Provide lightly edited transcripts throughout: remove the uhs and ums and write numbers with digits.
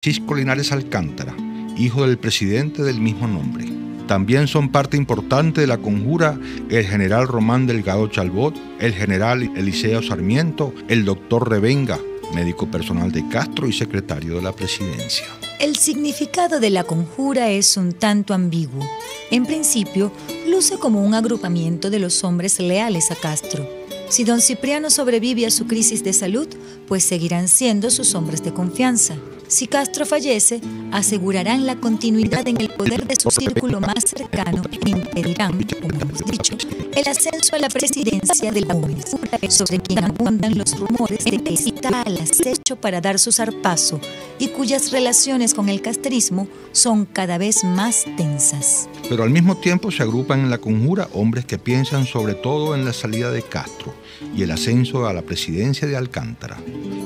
Francisco Linares Alcántara, hijo del presidente del mismo nombre. También son parte importante de la conjura el general Román Delgado Chalbot, el general Eliseo Sarmiento, el doctor Revenga, médico personal de Castro y secretario de la presidencia. El significado de la conjura es un tanto ambiguo. En principio, luce como un agrupamiento de los hombres leales a Castro. Si don Cipriano sobrevive a su crisis de salud, pues seguirán siendo sus hombres de confianza. Si Castro fallece, asegurarán la continuidad en el poder de su círculo más cercano e impedirán, como hemos dicho, el ascenso a la presidencia de Gómez, sobre quien abundan los rumores de que está al acecho para dar su zarpazo y cuyas relaciones con el castrismo son cada vez más tensas. Pero al mismo tiempo se agrupan en la conjura hombres que piensan sobre todo en la salida de Castro y el ascenso a la presidencia de Alcántara.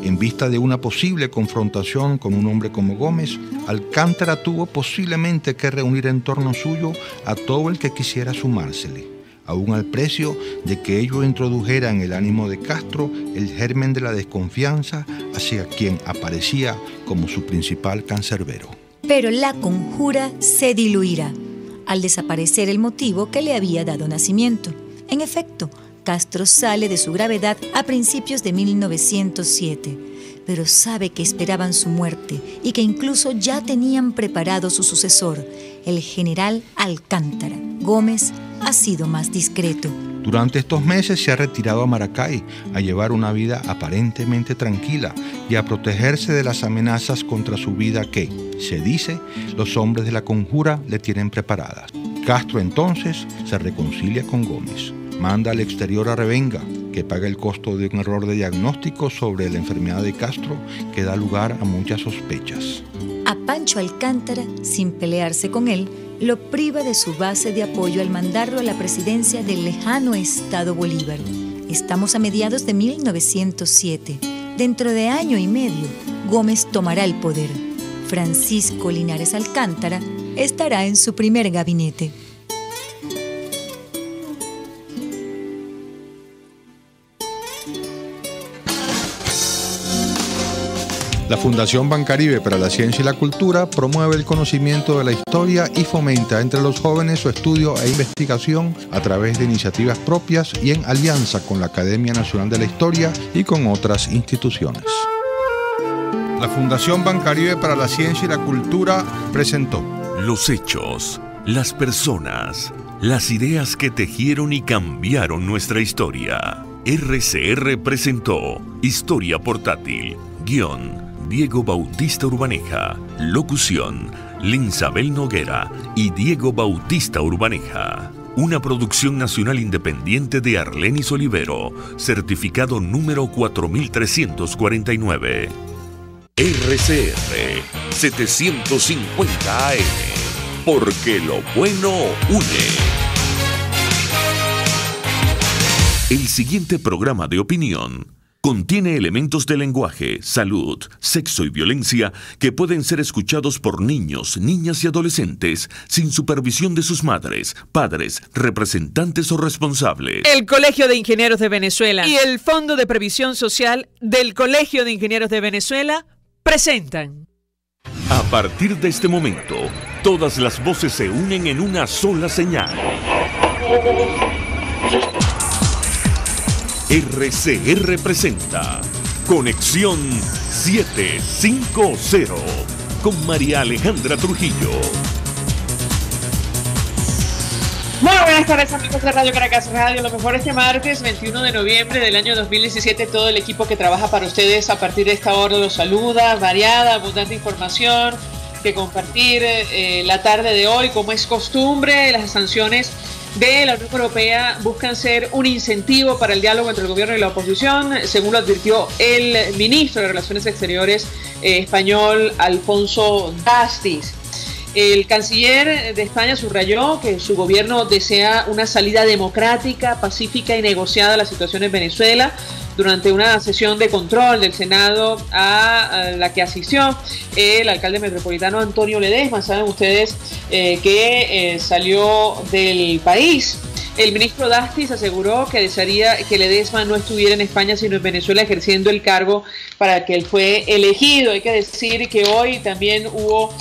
En vista de una posible confrontación con un hombre como Gómez, Alcántara tuvo posiblemente que reunir en torno suyo a todo el que quisiera sumársele, aun al precio de que ello introdujera en el ánimo de Castro el germen de la desconfianza hacia quien aparecía como su principal cancerbero. Pero la conjura se diluirá al desaparecer el motivo que le había dado nacimiento. En efecto, Castro sale de su gravedad a principios de 1907, pero sabe que esperaban su muerte y que incluso ya tenían preparado su sucesor, el general Alcántara. Gómez ha sido más discreto. Durante estos meses se ha retirado a Maracay a llevar una vida aparentemente tranquila y a protegerse de las amenazas contra su vida que, se dice, los hombres de la conjura le tienen preparadas. Castro entonces se reconcilia con Gómez. Manda al exterior a Revenga, que paga el costo de un error de diagnóstico sobre la enfermedad de Castro que da lugar a muchas sospechas. A Pancho Alcántara, sin pelearse con él, lo priva de su base de apoyo al mandarlo a la presidencia del lejano estado Bolívar. Estamos a mediados de 1907. Dentro de año y medio, Gómez tomará el poder. Francisco Linares Alcántara estará en su primer gabinete. La Fundación Bancaribe para la Ciencia y la Cultura promueve el conocimiento de la historia y fomenta entre los jóvenes su estudio e investigación a través de iniciativas propias y en alianza con la Academia Nacional de la Historia y con otras instituciones. La Fundación Bancaribe para la Ciencia y la Cultura presentó los hechos, las personas, las ideas que tejieron y cambiaron nuestra historia. RCR presentó Historia Portátil, guión Diego Bautista Urbaneja, locución Linsabel Noguera y Diego Bautista Urbaneja. Una producción nacional independiente de Arlenis Olivero, certificado número 4349. RCR 750 AM, porque lo bueno une. El siguiente programa de opinión contiene elementos de lenguaje, salud, sexo y violencia que pueden ser escuchados por niños, niñas y adolescentes sin supervisión de sus madres, padres, representantes o responsables. El Colegio de Ingenieros de Venezuela y el Fondo de Previsión Social del Colegio de Ingenieros de Venezuela presentan. A partir de este momento, todas las voces se unen en una sola señal. RCR presenta Conexión 750 con María Alejandra Trujillo. Muy buenas tardes, amigos de Radio Caracas Radio. Lo mejor este martes 21 de noviembre del año 2017. Todo el equipo que trabaja para ustedes a partir de esta hora los saluda. Variada, abundante información que compartir la tarde de hoy. Como es costumbre, las sanciones de la Unión Europea buscan ser un incentivo para el diálogo entre el gobierno y la oposición, según lo advirtió el ministro de Relaciones Exteriores español, Alfonso Dastis. El canciller de España subrayó que su gobierno desea una salida democrática, pacífica y negociada a la situación en Venezuela durante una sesión de control del Senado a la que asistió el alcalde metropolitano Antonio Ledesma. Saben ustedes que salió del país El ministro Dastis aseguró que desearía que Ledesma no estuviera en España sino en Venezuela ejerciendo el cargo para el que él fue elegido. Hay que decir que hoy también hubo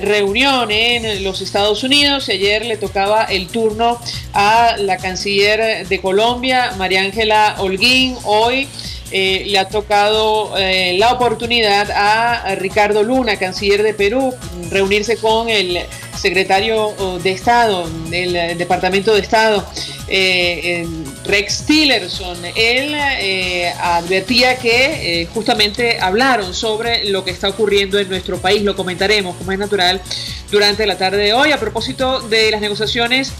reunión en los Estados Unidos y ayer le tocaba el turno a la canciller de Colombia, María Ángela Holguín. Hoy le ha tocado la oportunidad a Ricardo Luna, canciller de Perú, reunirse con el secretario de Estado del Departamento de Estado, Rex Tillerson. Él advertía que justamente hablaron sobre lo que está ocurriendo en nuestro país. Lo comentaremos, como es natural, durante la tarde de hoy. A propósito de las negociaciones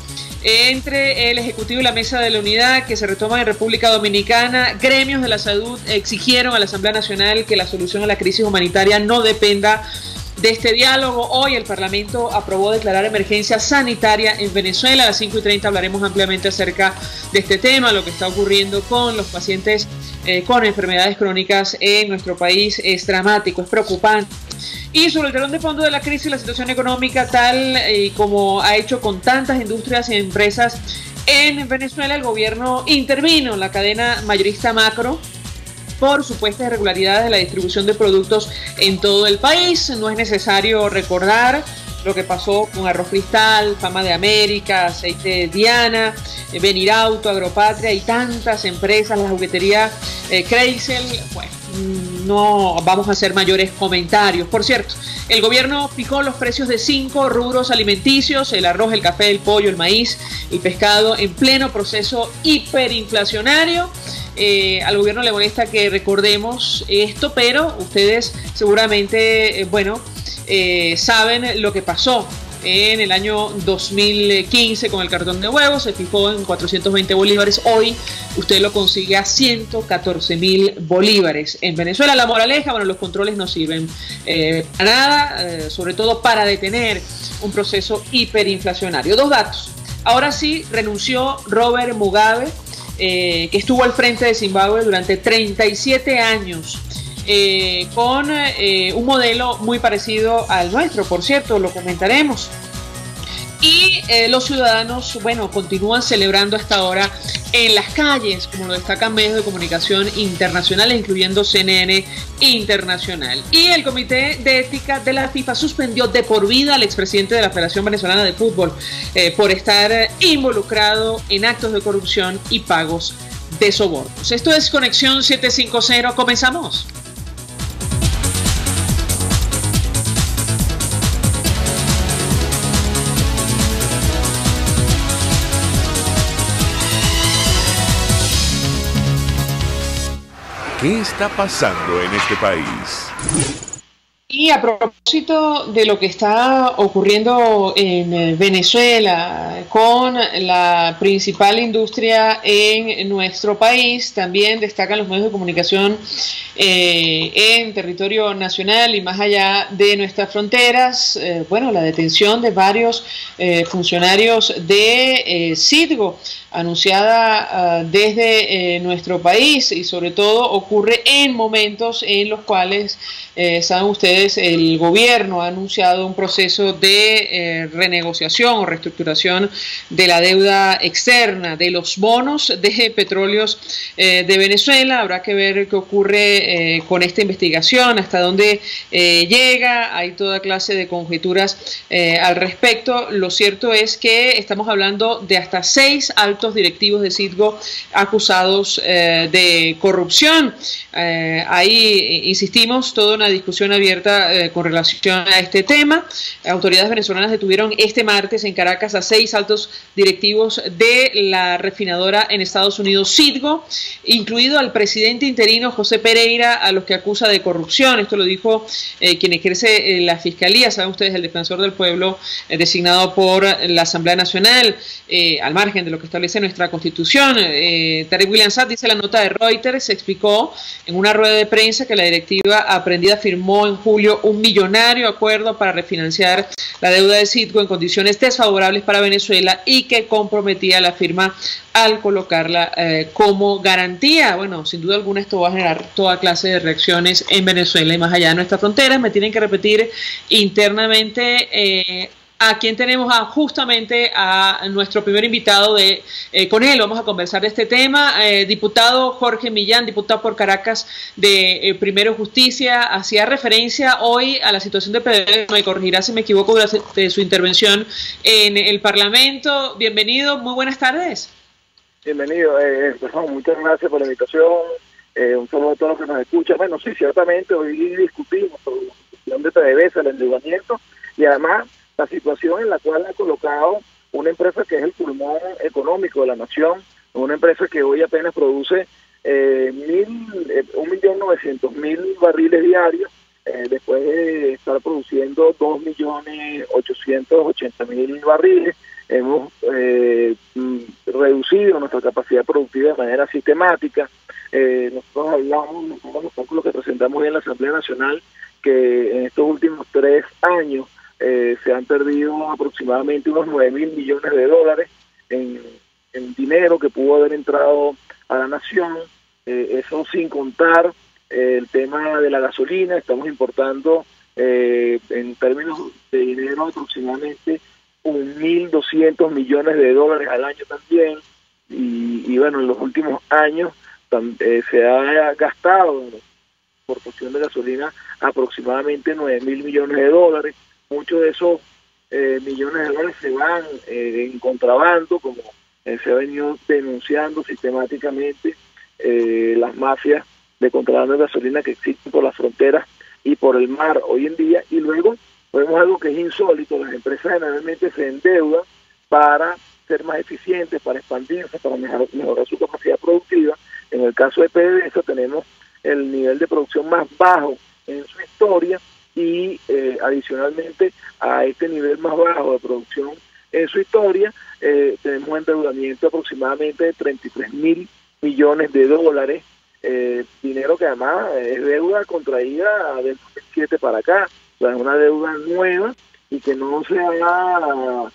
entre el Ejecutivo y la Mesa de la Unidad que se retoman en República Dominicana, gremios de la salud exigieron a la Asamblea Nacional que la solución a la crisis humanitaria no dependa de este diálogo. Hoy el Parlamento aprobó declarar emergencia sanitaria en Venezuela. A las 5:30 hablaremos ampliamente acerca de este tema, lo que está ocurriendo con los pacientes con enfermedades crónicas en nuestro país. Es dramático, es preocupante. Y sobre el telón de fondo de la crisis, la situación económica, tal y como ha hecho con tantas industrias y empresas en Venezuela, el gobierno intervino en la cadena mayorista Macro por supuestas irregularidades de la distribución de productos en todo el país. No es necesario recordar lo que pasó con Arroz Cristal, Fama de América, Aceite Diana, Benirauto, Agropatria y tantas empresas, la juguetería Kreisel. Bueno, no vamos a hacer mayores comentarios. Por cierto, el gobierno fijó los precios de 5 rubros alimenticios: el arroz, el café, el pollo, el maíz, el pescado, en pleno proceso hiperinflacionario. Al gobierno le molesta que recordemos esto, pero ustedes seguramente, saben lo que pasó en el año 2015 con el cartón de huevos. Se fijó en 420 bolívares. Hoy usted lo consigue a 114.000 bolívares. En Venezuela, la moraleja, los controles no sirven para nada, sobre todo para detener un proceso hiperinflacionario. 2 datos. Ahora sí, renunció Robert Mugabe, que estuvo al frente de Zimbabue durante 37 años. Con un modelo muy parecido al nuestro, por cierto, lo comentaremos. Y los ciudadanos, continúan celebrando hasta ahora en las calles, como lo destacan medios de comunicación internacionales, incluyendo CNN Internacional. Y el Comité de Ética de la FIFA suspendió de por vida al expresidente de la Federación Venezolana de Fútbol por estar involucrado en actos de corrupción y pagos de sobornos. Esto es Conexión 750, comenzamos. ¿Qué está pasando en este país? Y a propósito de lo que está ocurriendo en Venezuela con la principal industria en nuestro país, también destacan los medios de comunicación en territorio nacional y más allá de nuestras fronteras, la detención de varios funcionarios de Citgo, anunciada desde nuestro país, y sobre todo ocurre en momentos en los cuales, saben ustedes, el gobierno ha anunciado un proceso de renegociación o reestructuración de la deuda externa, de los bonos de petróleos de Venezuela. Habrá que ver qué ocurre con esta investigación, hasta dónde llega. Hay toda clase de conjeturas al respecto. Lo cierto es que estamos hablando de hasta 6 altos directivos de Citgo acusados de corrupción. Ahí insistimos, toda una discusión abierta con relación a este tema. Autoridades venezolanas detuvieron este martes en Caracas a 6 altos directivos de la refinadora en Estados Unidos Citgo, incluido al presidente interino José Pereira, a los que acusa de corrupción. Esto lo dijo quien ejerce la fiscalía, saben ustedes, el defensor del pueblo designado por la Asamblea Nacional, al margen de lo que establece nuestra Constitución. Tarek William Saab, dice la nota de Reuters, se explicó en una rueda de prensa que la directiva aprendida firmó en julio un millonario acuerdo para refinanciar la deuda de Citgo en condiciones desfavorables para Venezuela y que comprometía a la firma al colocarla como garantía. Bueno, sin duda alguna esto va a generar toda clase de reacciones en Venezuela y más allá de nuestras fronteras. Me tienen que repetir internamente a quien tenemos justamente a nuestro primer invitado. Con él vamos a conversar de este tema. Diputado Jorge Millán, diputado por Caracas de Primero Justicia, hacía referencia hoy a la situación de PDVSA, me corregirá si me equivoco de su intervención en el Parlamento. Bienvenido, muy buenas tardes. Bienvenido, muchas gracias por la invitación. Un saludo a todos los que nos escuchan. Bueno, sí, ciertamente hoy discutimos sobre la situación de PDVSA, el endeudamiento y además la situación en la cual ha colocado una empresa que es el pulmón económico de la nación, una empresa que hoy apenas produce 1.900.000 barriles diarios, después de estar produciendo 2.880.000 barriles. Hemos reducido nuestra capacidad productiva de manera sistemática. Nosotros hablamos, los cálculos que presentamos hoy en la Asamblea Nacional, que en estos últimos 3 años se han perdido aproximadamente unos 9.000 millones de dólares en dinero que pudo haber entrado a la nación. Eso sin contar el tema de la gasolina. Estamos importando en términos de dinero aproximadamente 1.200 millones de dólares al año también, y bueno, en los últimos años se ha gastado en exportación de gasolina aproximadamente 9.000 millones de dólares. Muchos de esos millones de dólares se van en contrabando, como se ha venido denunciando sistemáticamente las mafias de contrabando de gasolina que existen por las fronteras y por el mar hoy en día. Y luego vemos algo que es insólito: las empresas generalmente se endeudan para ser más eficientes, para expandirse, para mejorar su capacidad productiva. En el caso de PDVSA tenemos el nivel de producción más bajo en su historia, y adicionalmente a este nivel más bajo de producción en su historia, tenemos un endeudamiento aproximadamente de 33.000 millones de dólares, dinero que además es deuda contraída del 2007 para acá. O sea, es una deuda nueva y que no se ha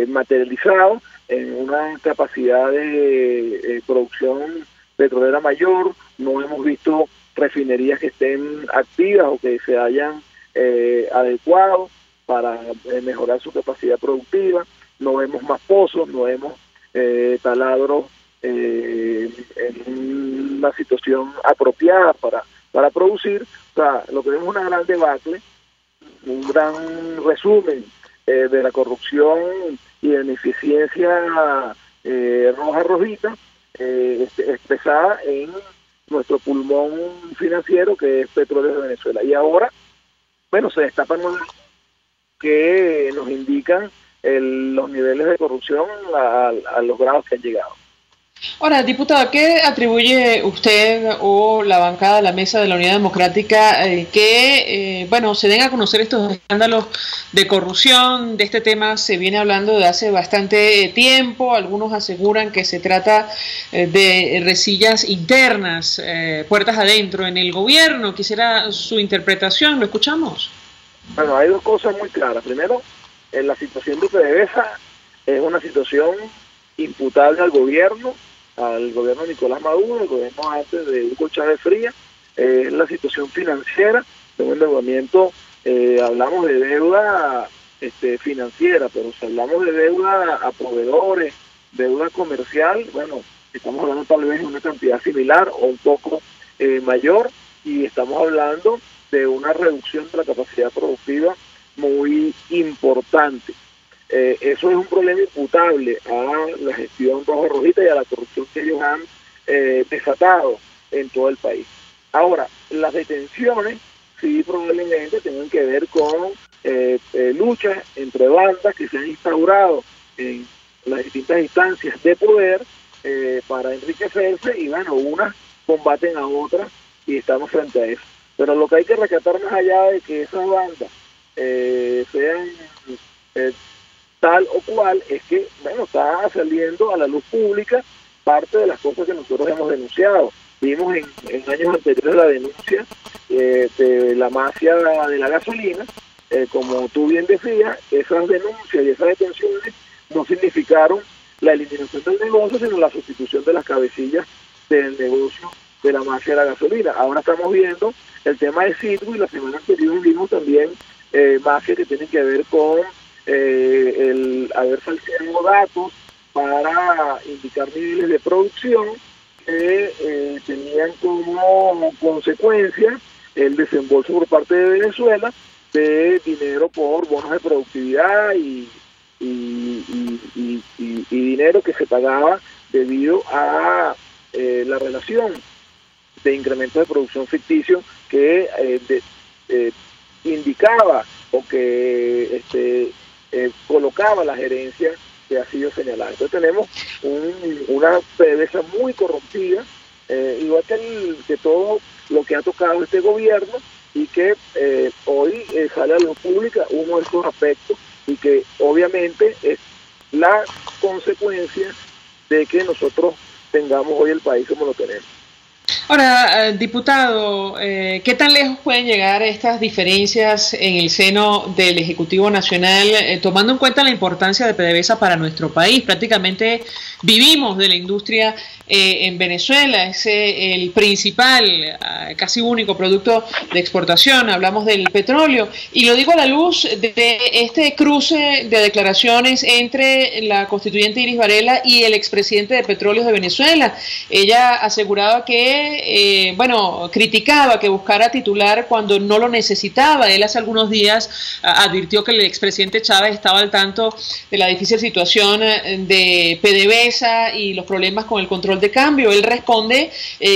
materializado en una capacidad de producción petrolera mayor. No hemos visto refinerías que estén activas o que se hayan adecuado para mejorar su capacidad productiva. No vemos más pozos, no vemos taladros en una situación apropiada para producir. O sea, lo que vemos es una gran debacle, un gran resumen de la corrupción y de la ineficiencia rojita, expresada en nuestro pulmón financiero, que es Petróleos de Venezuela. Y ahora, bueno, se destapan que nos indican los niveles de corrupción a los grados que han llegado. Ahora, diputado, ¿qué atribuye usted o la bancada de la Mesa de la Unidad Democrática que se den a conocer estos escándalos de corrupción? De este tema se viene hablando de hace bastante tiempo. Algunos aseguran que se trata de resillas internas, puertas adentro en el gobierno. Quisiera su interpretación, ¿lo escuchamos? Bueno, hay dos cosas muy claras. Primero, la situación de PDVSA es una situación imputable al gobierno de Nicolás Maduro, el gobierno antes de Hugo Chávez Frías. La situación financiera de un endeudamiento, hablamos de deuda financiera, pero si hablamos de deuda a proveedores, deuda comercial, bueno, estamos hablando tal vez de una cantidad similar o un poco mayor, y estamos hablando de una reducción de la capacidad productiva muy importante. Eso es un problema imputable a la gestión roja-rojita y a la corrupción que ellos han desatado en todo el país. Ahora, las detenciones sí probablemente tengan que ver con luchas entre bandas que se han instaurado en las distintas instancias de poder para enriquecerse, y bueno, unas combaten a otras y estamos frente a eso. Pero lo que hay que rescatar, más allá de que esas bandas sean tal o cual, es que, bueno, está saliendo a la luz pública parte de las cosas que nosotros hemos denunciado. Vimos en años anteriores la denuncia de la mafia de la gasolina. Como tú bien decías, esas denuncias y esas detenciones no significaron la eliminación del negocio, sino la sustitución de las cabecillas del negocio de la mafia de la gasolina. Ahora estamos viendo el tema de Citgo, y la semana anterior vimos también mafias que tienen que ver con el haber falseado datos para indicar niveles de producción que tenían como consecuencia el desembolso por parte de Venezuela de dinero por bonos de productividad y dinero que se pagaba debido a la relación de incremento de producción ficticio que indicaba o que colocaba la gerencia que ha sido señalada. Entonces tenemos una PDVSA muy corrompida, igual que todo lo que ha tocado este gobierno, y que hoy sale a la luz pública uno de estos aspectos, y que obviamente es la consecuencia de que nosotros tengamos hoy el país como lo tenemos. Ahora, diputado, ¿qué tan lejos pueden llegar estas diferencias en el seno del Ejecutivo Nacional, tomando en cuenta la importancia de PDVSA para nuestro país? Prácticamente vivimos de la industria en Venezuela, es el principal, casi único producto de exportación. Hablamos del petróleo, y lo digo a la luz de este cruce de declaraciones entre la constituyente Iris Varela y el expresidente de Petróleos de Venezuela. Ella aseguraba que criticaba que buscara titular cuando no lo necesitaba. Él hace algunos días advirtió que el expresidente Chávez estaba al tanto de la difícil situación de PDVSA y los problemas con el control de cambio. Él responde,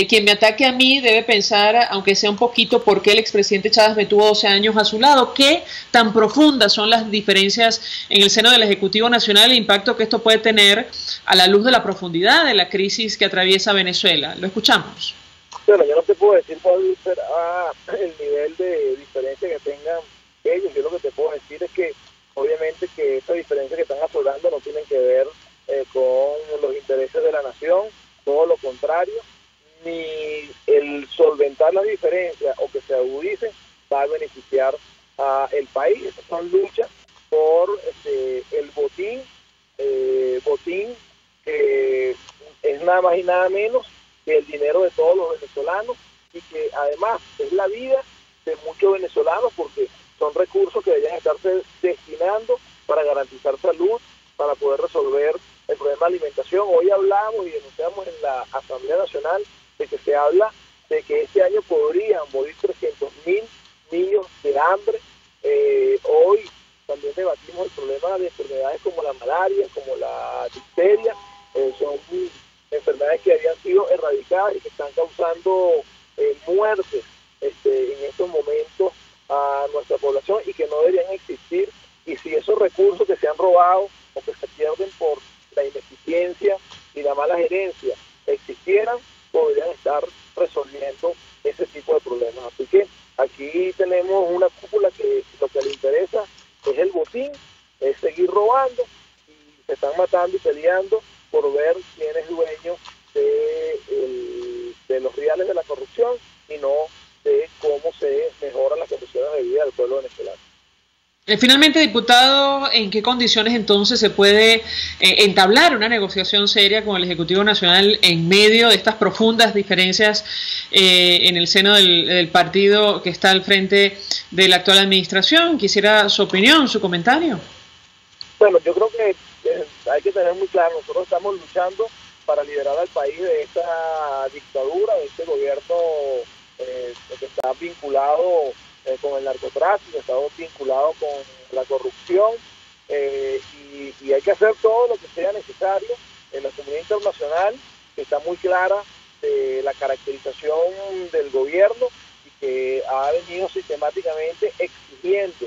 quien me ataque a mí debe pensar, aunque sea un poquito, por qué el expresidente Chávez me tuvo 12 años a su lado. ¿Qué tan profundas son las diferencias en el seno del Ejecutivo Nacional e el impacto que esto puede tener a la luz de la profundidad de la crisis que atraviesa Venezuela? Lo escuchamos. Bueno, yo no te puedo decir cuál será el nivel de diferencia que tengan ellos. Yo lo que te puedo decir es que obviamente que estas diferencias que están aflorando no tienen que ver con los intereses de la nación, todo lo contrario, ni el solventar las diferencias o que se agudicen va a beneficiar al país. Estas son luchas por el botín que es nada más y nada menos que el dinero de todos los venezolanos, y que además es la vida de muchos venezolanos, porque son recursos que deberían estarse destinando para garantizar salud, para poder resolver el problema de alimentación. Hoy hablamos y denunciamos en la Asamblea Nacional de que se habla de que este año podrían morir 300.000 niños de hambre. Hoy también debatimos el problema de enfermedades como la malaria, como la difteria. Son enfermedades que habían sido erradicadas y que están causando muertes en estos momentos a nuestra población, y que no deberían existir. Y si esos recursos que se han robado o que se pierden por la ineficiencia y la mala gerencia existieran, podrían estar resolviendo ese tipo de problemas. Así que aquí tenemos una cúpula que lo que le interesa es el botín, es seguir robando, y se están matando y peleando por ver quién es dueño de los reales de la corrupción, y no de cómo se mejoran las condiciones de vida del pueblo venezolano. Finalmente, diputado, ¿en qué condiciones entonces se puede entablar una negociación seria con el Ejecutivo Nacional en medio de estas profundas diferencias en el seno del partido que está al frente de la actual administración? Quisiera su opinión, su comentario. Bueno, yo creo que hay que tener muy claro, nosotros estamos luchando para liberar al país de esta dictadura, de este gobierno que está vinculado con el narcotráfico, está vinculado con la corrupción, y hay que hacer todo lo que sea necesario en la comunidad internacional, que está muy clara de la caracterización del gobierno y que ha venido sistemáticamente exigiendo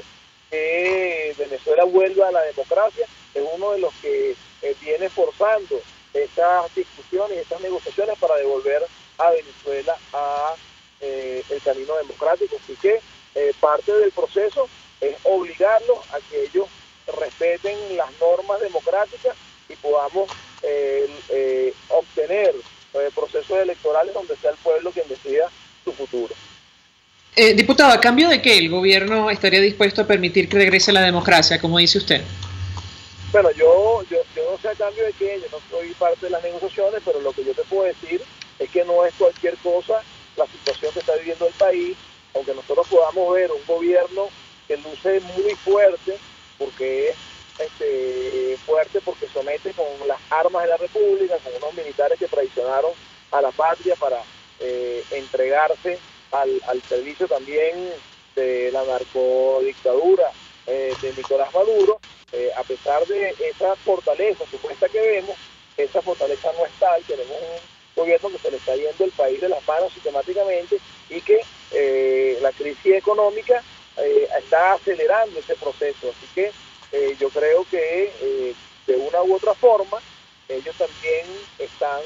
que Venezuela vuelva a la democracia. Es uno de los que viene forzando estas discusiones y estas negociaciones para devolver a Venezuela a el camino democrático. Así que parte del proceso es obligarlos a que ellos respeten las normas democráticas y podamos obtener procesos electorales donde sea el pueblo quien decida su futuro. Diputado, ¿a cambio de qué el gobierno estaría dispuesto a permitir que regrese la democracia, como dice usted? Bueno, yo no sé a cambio de qué, yo no soy parte de las negociaciones, pero lo que yo te puedo decir es que no es cualquier cosa la situación que está viviendo el país, aunque nosotros podamos ver un gobierno que luce muy fuerte porque es fuerte porque somete con las armas de la República, con unos militares que traicionaron a la patria para entregarse al servicio también de la narcodictadura de Nicolás Maduro. A pesar de esa fortaleza supuesta que vemos, esa fortaleza no está, y tenemos un gobierno que se le está yendo el país de las manos sistemáticamente y que la crisis económica está acelerando ese proceso. Así que yo creo que de una u otra forma ellos también están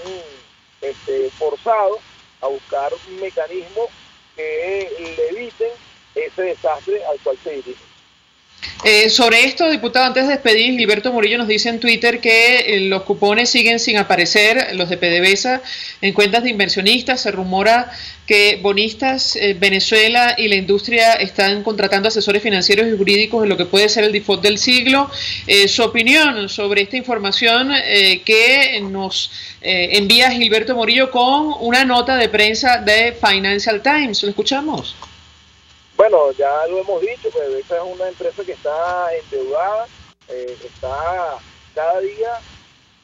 forzados a buscar un mecanismo que le eviten ese desastre al cual se dirigen. Sobre esto, diputado, antes de despedir, Gilberto Murillo nos dice en Twitter que los cupones siguen sin aparecer, los de PDVSA, en cuentas de inversionistas. Se rumora que bonistas, Venezuela y la industria están contratando asesores financieros y jurídicos en lo que puede ser el default del siglo. Su opinión sobre esta información que nos envía Gilberto Murillo con una nota de prensa de Financial Times. ¿Lo escuchamos? Bueno, ya lo hemos dicho, PDVSA es una empresa que está endeudada, cada día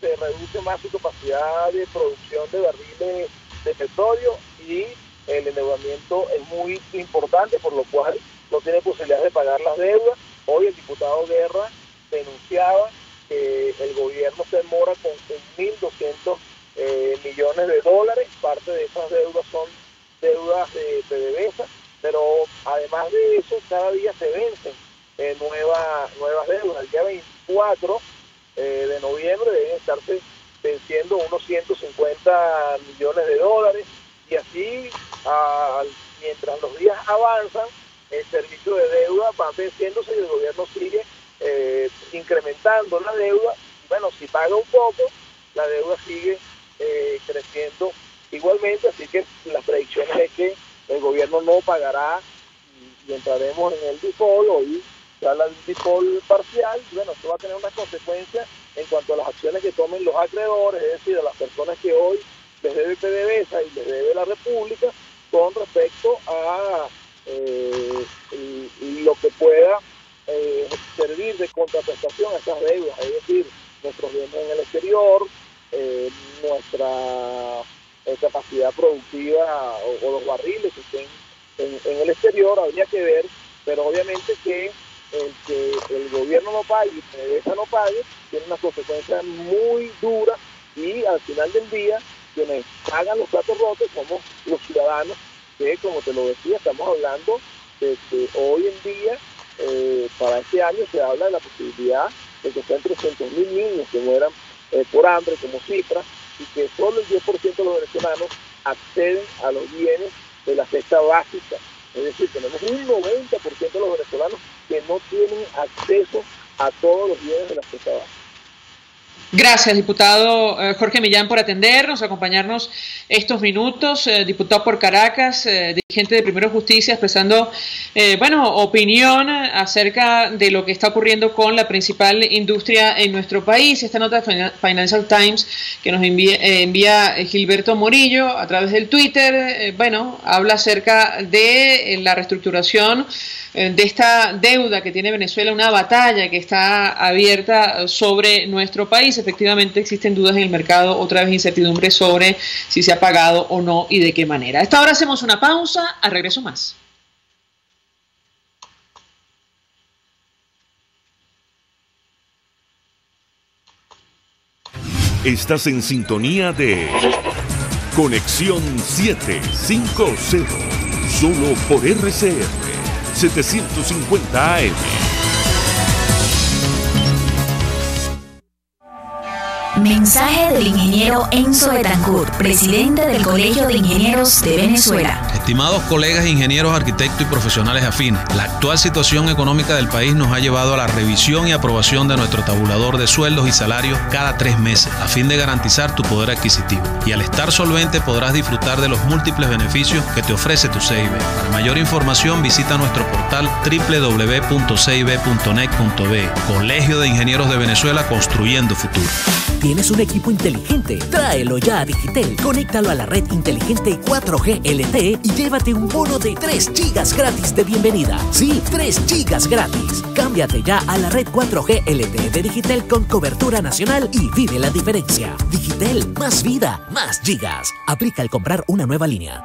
se reduce más su capacidad de producción de barriles de petróleo y el endeudamiento es muy importante, por lo cual no tiene posibilidad de pagar las deudas. Hoy el diputado Guerra denunciaba que el gobierno se demora con 1.200 millones de dólares, parte de esas deudas son deudas de PDVSA, pero además de eso cada día se vencen nuevas deudas. El día 24 de noviembre deben estarse venciendo unos 150 millones de dólares y así mientras los días avanzan el servicio de deuda va venciéndose y el gobierno sigue incrementando la deuda. Bueno, si paga un poco, la deuda sigue creciendo igualmente, así que las predicciones es que el gobierno no pagará y entraremos en el default. Hoy se habla de un default parcial y bueno, esto va a tener unas consecuencias en cuanto a las acciones que tomen los acreedores, es decir, a las personas que hoy les debe PDVSA y les debe la República con respecto a lo que pueda servir de contraprestación a esas deudas, es decir, nuestros bienes en el exterior, nuestra capacidad productiva o los barriles que estén en el exterior. Habría que ver, pero obviamente que el gobierno no pague y PDVSA no pague tiene unas consecuencias muy duras y al final del día quienes hagan los platos rotos somos los ciudadanos, que como te lo decía, estamos hablando de que hoy en día para este año se habla de la posibilidad de que sean 300.000 niños que mueran por hambre como cifra, y que solo el 10% de los venezolanos acceden a los bienes de la cesta básica. Es decir, tenemos un 90% de los venezolanos que no tienen acceso a todos los bienes de la cesta básica. Gracias, diputado Jorge Millán, por atendernos, acompañarnos estos minutos. Diputado por Caracas, dirigente de Primero Justicia, expresando opinión acerca de lo que está ocurriendo con la principal industria en nuestro país. Esta nota de Financial Times que nos envía Gilberto Murillo a través del Twitter, habla acerca de la reestructuración de esta deuda que tiene Venezuela, una batalla que está abierta sobre nuestro país. Efectivamente existen dudas en el mercado, otra vez incertidumbre sobre si se ha pagado o no y de qué manera. A esta hora hacemos una pausa, al regreso más. Estás en sintonía de Conexión 750, solo por RCR 750 AM. Mensaje del ingeniero Enzo Betancourt, presidente del Colegio de Ingenieros de Venezuela. Estimados colegas ingenieros, arquitectos y profesionales afines, la actual situación económica del país nos ha llevado a la revisión y aprobación de nuestro tabulador de sueldos y salarios cada 3 meses, a fin de garantizar tu poder adquisitivo. Y al estar solvente podrás disfrutar de los múltiples beneficios que te ofrece tu CIB. Para mayor información visita nuestro portal www.cib.net.be. Colegio de Ingenieros de Venezuela, construyendo futuro. ¿Tienes un equipo inteligente? Tráelo ya a Digitel. Conéctalo a la red inteligente 4G LTE y llévate un bono de 3 gigas gratis de bienvenida. Sí, 3 gigas gratis. Cámbiate ya a la red 4G LTE de Digitel con cobertura nacional y vive la diferencia. Digitel, más vida, más gigas. Aplica al comprar una nueva línea.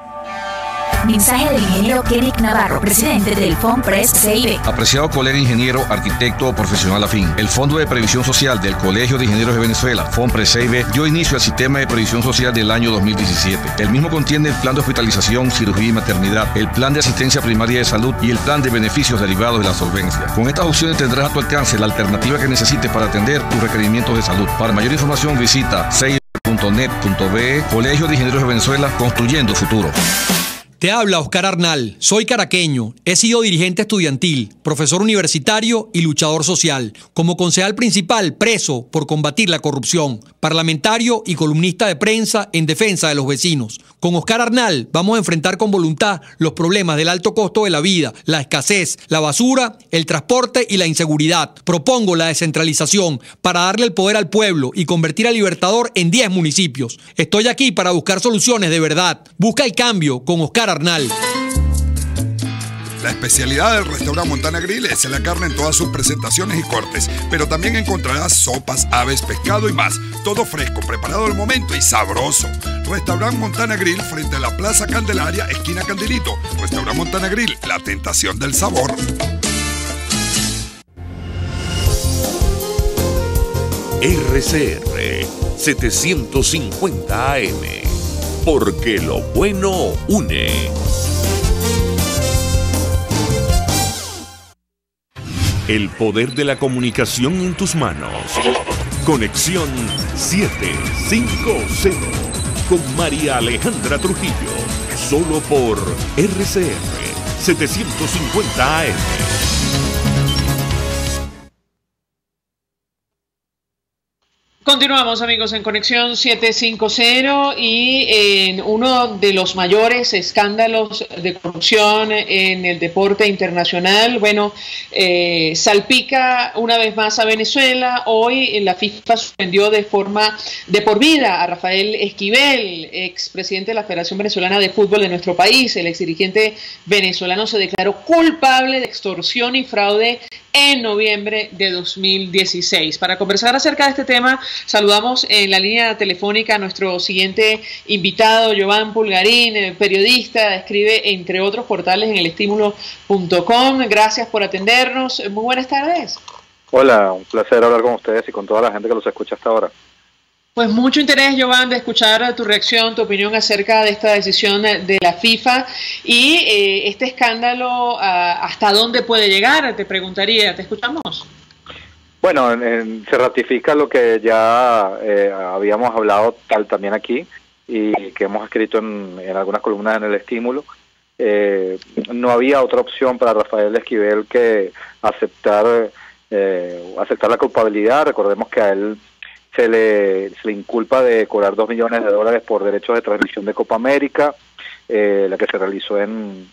Mensaje del ingeniero Kenneth Navarro, presidente del FONPRES CIB. Apreciado colega ingeniero, arquitecto o profesional afín, el Fondo de Previsión Social del Colegio de Ingenieros de Venezuela, FONPRES CIB, dio inicio al sistema de previsión social del año 2017. El mismo contiene el plan de hospitalización, cirugía y maternidad, el plan de asistencia primaria de salud y el plan de beneficios derivados de la solvencia. Con estas opciones tendrás a tu alcance la alternativa que necesites para atender tus requerimientos de salud. Para mayor información visita cib.net.be. Colegio de Ingenieros de Venezuela, construyendo futuro. Te habla Oscar Arnal, soy caraqueño, he sido dirigente estudiantil, profesor universitario y luchador social. Como concejal principal, preso por combatir la corrupción, parlamentario y columnista de prensa en defensa de los vecinos. Con Oscar Arnal vamos a enfrentar con voluntad los problemas del alto costo de la vida, la escasez, la basura, el transporte y la inseguridad. Propongo la descentralización para darle el poder al pueblo y convertir a Libertador en 10 municipios. Estoy aquí para buscar soluciones de verdad. Busca el cambio con Oscar Arnal. La especialidad del restaurante Montana Grill es la carne en todas sus presentaciones y cortes, pero también encontrarás sopas, aves, pescado y más. Todo fresco, preparado al momento y sabroso. Restaurante Montana Grill frente a la Plaza Candelaria, esquina Candelito. Restaurante Montana Grill, la tentación del sabor. RCR 750 AM, porque lo bueno une. El poder de la comunicación en tus manos. Conexión 750 con María Alejandra Trujillo. Solo por RCR 750 AM. Continuamos, amigos, en Conexión 750 y en uno de los mayores escándalos de corrupción en el deporte internacional, salpica una vez más a Venezuela. Hoy la FIFA suspendió de forma de por vida a Rafael Esquivel, expresidente de la Federación Venezolana de Fútbol de nuestro país. El exdirigente venezolano se declaró culpable de extorsión y fraude en noviembre de 2016. Para conversar acerca de este tema, saludamos en la línea telefónica a nuestro siguiente invitado, Giovanni Pulgarín, periodista, escribe entre otros portales en elestimulo.com. Gracias por atendernos. Muy buenas tardes. Hola, un placer hablar con ustedes y con toda la gente que los escucha hasta ahora. Pues mucho interés, Giovanni, de escuchar tu reacción, tu opinión acerca de esta decisión de la FIFA y este escándalo, ¿hasta dónde puede llegar? Te preguntaría, ¿te escuchamos? Bueno, se ratifica lo que ya habíamos hablado también aquí y que hemos escrito en algunas columnas en El Estímulo. No había otra opción para Rafael Esquivel que aceptar la culpabilidad. Recordemos que a él se le inculpa de cobrar $2 millones por derechos de transmisión de Copa América, la que se realizó en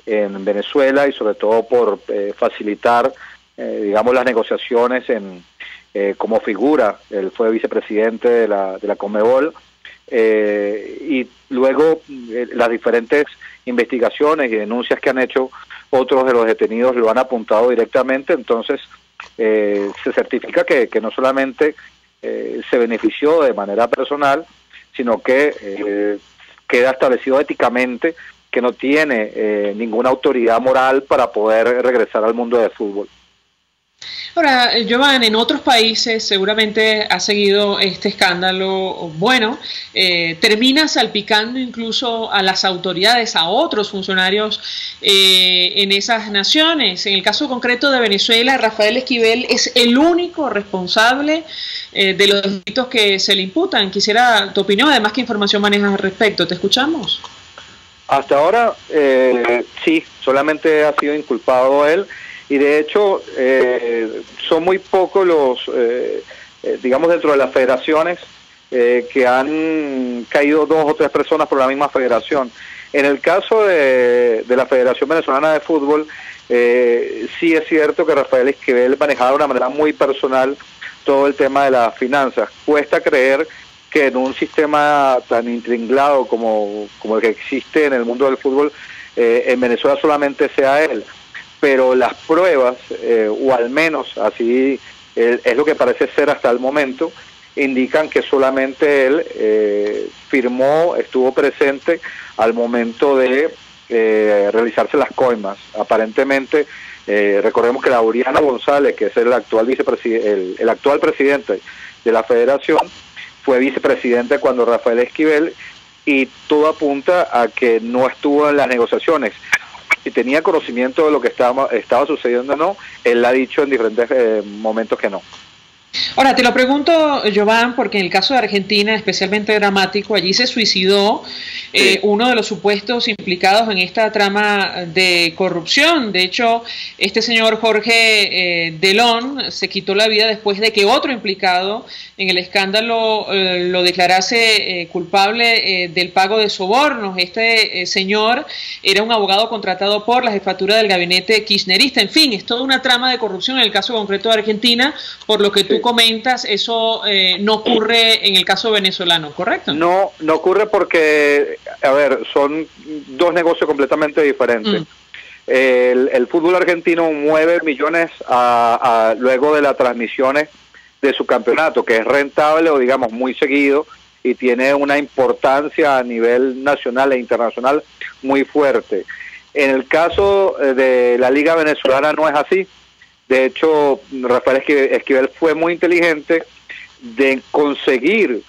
Venezuela, y sobre todo por facilitar, digamos, las negociaciones como figura. Él fue vicepresidente de la Conmebol, y luego las diferentes investigaciones y denuncias que han hecho otros de los detenidos lo han apuntado directamente. Entonces se certifica que no solamente se benefició de manera personal, sino que queda establecido éticamente que no tiene ninguna autoridad moral para poder regresar al mundo del fútbol. Ahora, Giovanni, en otros países seguramente ha seguido este escándalo, termina salpicando incluso a las autoridades, a otros funcionarios en esas naciones. En el caso concreto de Venezuela, Rafael Esquivel es el único responsable de los delitos que se le imputan. Quisiera tu opinión, además, ¿qué información manejas al respecto? ¿Te escuchamos? Hasta ahora, sí, solamente ha sido inculpado él. Y de hecho, son muy pocos los, digamos, dentro de las federaciones que han caído 2 o 3 personas por la misma federación. En el caso de la Federación Venezolana de Fútbol, sí es cierto que Rafael Esquivel manejaba de una manera muy personal todo el tema de las finanzas. Cuesta creer que en un sistema tan intringlado como el que existe en el mundo del fútbol, en Venezuela solamente sea él. Pero las pruebas, o al menos así es lo que parece ser hasta el momento, indican que solamente él firmó, estuvo presente al momento de realizarse las coimas. Aparentemente, recordemos que Laureano González, que es el actual vicepresidente, el actual presidente de la federación, fue vicepresidente cuando Rafael Esquivel, y todo apunta a que no estuvo en las negociaciones. Si tenía conocimiento de lo que estaba sucediendo o no, él ha dicho en diferentes momentos que no. Ahora, te lo pregunto, Giovanni, porque en el caso de Argentina, especialmente dramático, allí se suicidó uno de los supuestos implicados en esta trama de corrupción. De hecho, este señor Jorge Delón se quitó la vida después de que otro implicado en el escándalo lo declarase culpable del pago de sobornos. Este señor era un abogado contratado por la jefatura del gabinete kirchnerista. En fin, es toda una trama de corrupción en el caso concreto de Argentina, por lo que tú comentas, eso no ocurre en el caso venezolano, ¿correcto? No ocurre porque, a ver, son dos negocios completamente diferentes. El fútbol argentino mueve millones luego de las transmisiones de su campeonato, que es rentable o digamos muy seguido y tiene una importancia a nivel nacional e internacional muy fuerte. En el caso de la Liga Venezolana no es así. De hecho, Rafael Esquivel fue muy inteligente de conseguir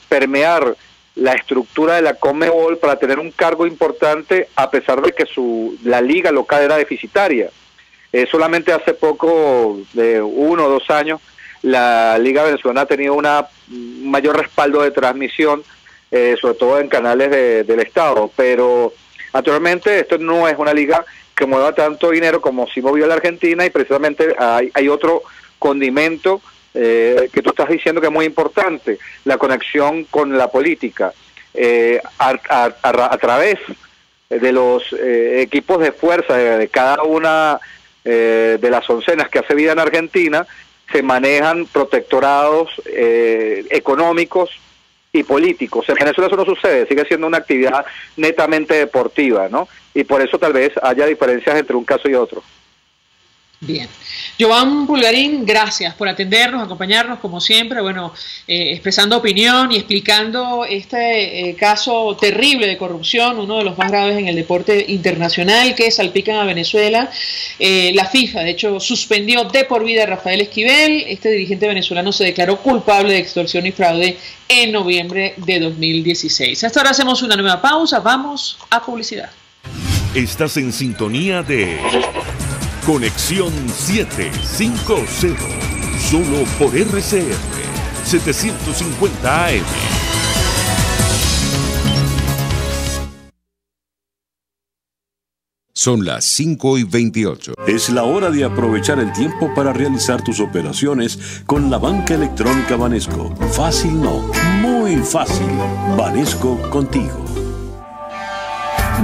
permear la estructura de la Conmebol para tener un cargo importante, a pesar de que la liga local era deficitaria. Solamente hace poco, de 1 o 2 años, la Liga Venezolana ha tenido un mayor respaldo de transmisión, sobre todo en canales del Estado. Pero actualmente esto no es una liga que mueva tanto dinero como sí movió la Argentina, y precisamente hay otro condimento que tú estás diciendo que es muy importante: la conexión con la política. A través de los equipos de fuerza de cada una de las oncenas que hace vida en Argentina, se manejan protectorados económicos y políticos. En Venezuela eso no sucede, sigue siendo una actividad netamente deportiva, ¿no? Y por eso tal vez haya diferencias entre un caso y otro. Bien. Giovanni Pulgarín, gracias por atendernos, acompañarnos como siempre, bueno, expresando opinión y explicando este caso terrible de corrupción, uno de los más graves en el deporte internacional, que salpican a Venezuela. La FIFA, de hecho, suspendió de por vida a Rafael Esquivel. Este dirigente venezolano se declaró culpable de extorsión y fraude en noviembre de 2016. Hasta ahora hacemos una nueva pausa, vamos a publicidad. Estás en sintonía de Conexión 750, solo por RCR 750 AM. Son las 5:28. Es la hora de aprovechar el tiempo para realizar tus operaciones con la banca electrónica Banesco. Fácil no, muy fácil. Banesco contigo.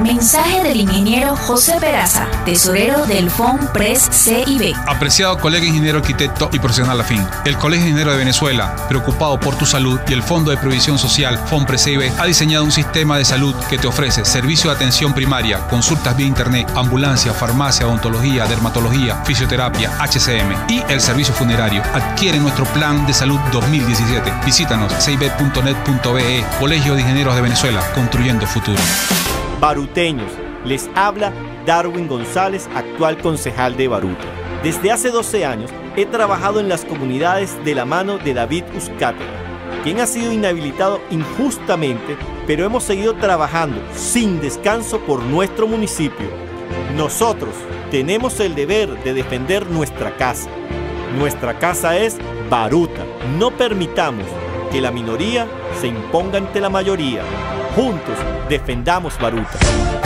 Mensaje del ingeniero José Peraza, tesorero del FONPRES CIB. Apreciado colega ingeniero, arquitecto y profesional afín, el Colegio de Ingenieros de Venezuela, preocupado por tu salud, y el Fondo de Previsión Social FONPRES CIB ha diseñado un sistema de salud que te ofrece servicio de atención primaria, consultas vía internet, ambulancia, farmacia, odontología, dermatología, fisioterapia, HCM y el servicio funerario. Adquiere nuestro plan de salud 2017. Visítanos cib.net.be. Colegio de Ingenieros de Venezuela, construyendo futuro. Baruteños, les habla Darwin González, actual concejal de Baruta. Desde hace 12 años he trabajado en las comunidades de la mano de David Uzcategui, quien ha sido inhabilitado injustamente, pero hemos seguido trabajando sin descanso por nuestro municipio. Nosotros tenemos el deber de defender nuestra casa. Nuestra casa es Baruta. No permitamos que la minoría se imponga ante la mayoría. Juntos defendamos Baruta.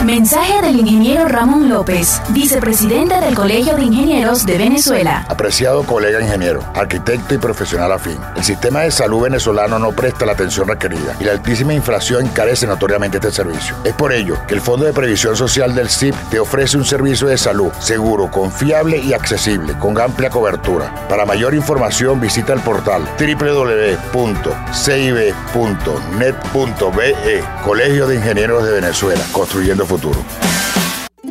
Mensaje del ingeniero Ramón López, vicepresidente del Colegio de Ingenieros de Venezuela. Apreciado colega ingeniero, arquitecto y profesional afín, el sistema de salud venezolano no presta la atención requerida y la altísima inflación encarece notoriamente este servicio. Es por ello que el Fondo de Previsión Social del CIP te ofrece un servicio de salud seguro, confiable y accesible, con amplia cobertura. Para mayor información visita el portal www.cib.net.be. Colegio de Ingenieros de Venezuela, construyendo futuro.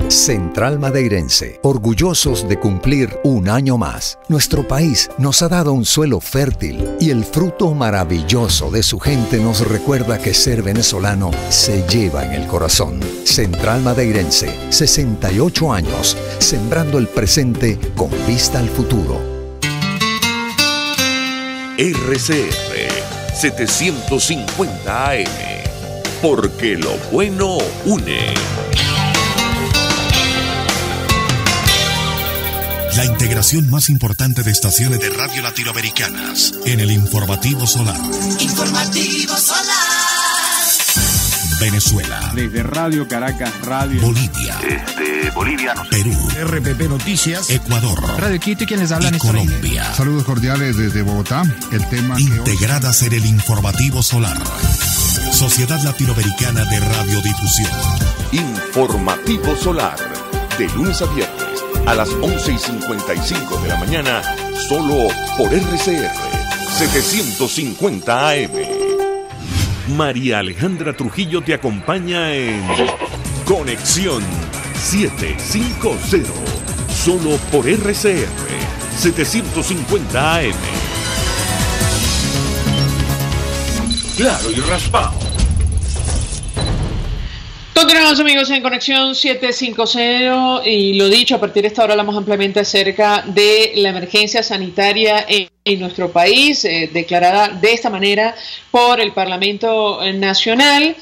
Central Madeirense, orgullosos de cumplir un año más. Nuestro país nos ha dado un suelo fértil y el fruto maravilloso de su gente nos recuerda que ser venezolano se lleva en el corazón. Central Madeirense, 68 años, sembrando el presente con vista al futuro. RCR 750 AM, porque lo bueno une. La integración más importante de estaciones de radio latinoamericanas en el Informativo Solar. Informativo Solar. Venezuela. Desde Radio Caracas, Radio Bolivia. Bolivia, no sé. Perú. RPP Noticias. Ecuador. Radio Quito y quien les habla y Colombia. Saludos cordiales desde Bogotá. El tema integradas en el Informativo Solar. Sociedad Latinoamericana de Radiodifusión. Informativo Solar. De lunes a viernes a las 11:55 de la mañana, solo por RCR 750 AM. María Alejandra Trujillo te acompaña en Conexión 750, solo por RCR 750 AM. Claro y raspado. Continuamos, amigos, en Conexión 750 y lo dicho, a partir de esta hora hablamos ampliamente acerca de la emergencia sanitaria en nuestro país, declarada de esta manera por el Parlamento Nacional.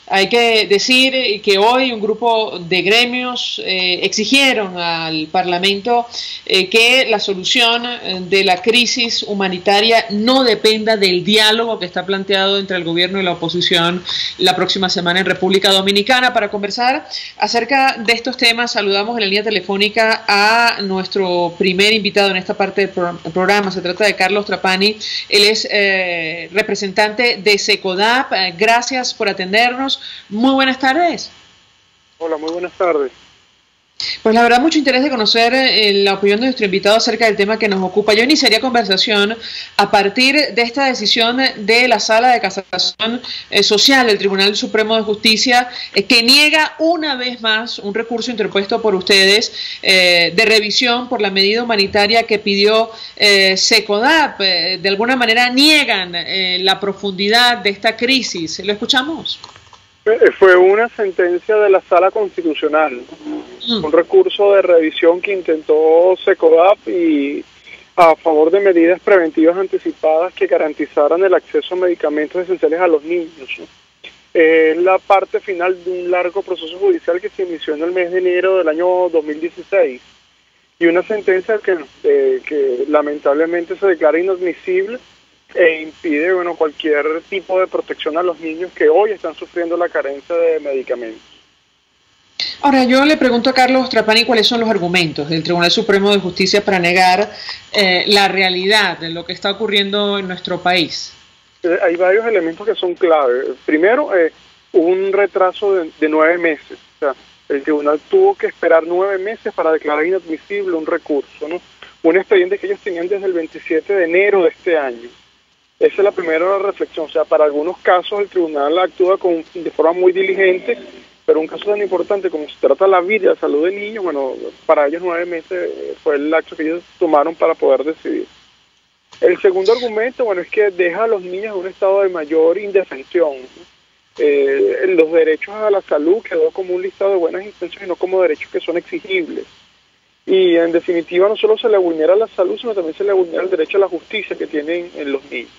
Hay que decir que hoy un grupo de gremios exigieron al Parlamento que la solución de la crisis humanitaria no dependa del diálogo que está planteado entre el gobierno y la oposición la próxima semana en República Dominicana. Para conversar acerca de estos temas, saludamos en la línea telefónica a nuestro primer invitado en esta parte del programa. Se trata de Carlos Trapani. Él es representante de SECODAP. Gracias por atendernos. Muy buenas tardes. Hola, muy buenas tardes. Pues la verdad, mucho interés de conocer la opinión de nuestro invitado acerca del tema que nos ocupa. Yo iniciaría conversación a partir de esta decisión de la Sala de Casación Social del Tribunal Supremo de Justicia, que niega una vez más un recurso interpuesto por ustedes de revisión por la medida humanitaria que pidió SECODAP. De alguna manera niegan la profundidad de esta crisis. ¿Lo escuchamos? Fue una sentencia de la Sala Constitucional, un recurso de revisión que intentó SECODAP y a favor de medidas preventivas anticipadas que garantizaran el acceso a medicamentos esenciales a los niños, ¿no? Es la parte final de un largo proceso judicial que se inició en el mes de enero del año 2016 y una sentencia que lamentablemente se declara inadmisible e impide cualquier tipo de protección a los niños que hoy están sufriendo la carencia de medicamentos. Ahora, yo le pregunto a Carlos Trapani cuáles son los argumentos del Tribunal Supremo de Justicia para negar la realidad de lo que está ocurriendo en nuestro país. Hay varios elementos que son clave. Primero, un retraso de 9 meses. O sea, el tribunal tuvo que esperar 9 meses para declarar inadmisible un recurso, ¿no? Un expediente que ellos tenían desde el 27 de enero de este año. Esa es la primera reflexión. O sea, para algunos casos el tribunal actúa de forma muy diligente, pero un caso tan importante como se trata de la vida y la salud del niño, para ellos 9 meses fue el acto que ellos tomaron para poder decidir. El segundo argumento, es que deja a los niños en un estado de mayor indefensión. Los derechos a la salud quedó como un listado de buenas intenciones y no como derechos que son exigibles. Y en definitiva no solo se le vulnera la salud, sino también se le vulnera el derecho a la justicia que tienen los niños.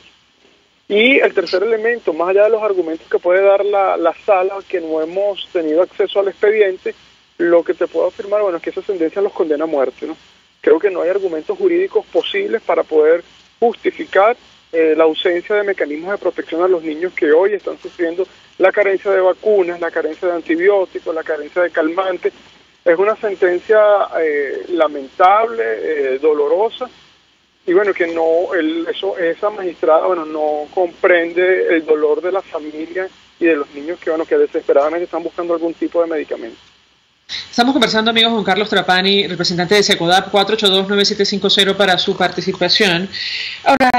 Y el tercer elemento, más allá de los argumentos que puede dar la sala, que no hemos tenido acceso al expediente, lo que te puedo afirmar, es que esa sentencia los condena a muerte, ¿no? Creo que no hay argumentos jurídicos posibles para poder justificar la ausencia de mecanismos de protección a los niños que hoy están sufriendo la carencia de vacunas, la carencia de antibióticos, la carencia de calmantes. Es una sentencia lamentable, dolorosa, y bueno, que esa magistrada, bueno, no comprende el dolor de la familia y de los niños que, bueno, que desesperadamente están buscando algún tipo de medicamento. Estamos conversando, amigos, con Carlos Trapani, representante de SECODAP, 482-9750 para su participación. Ahora,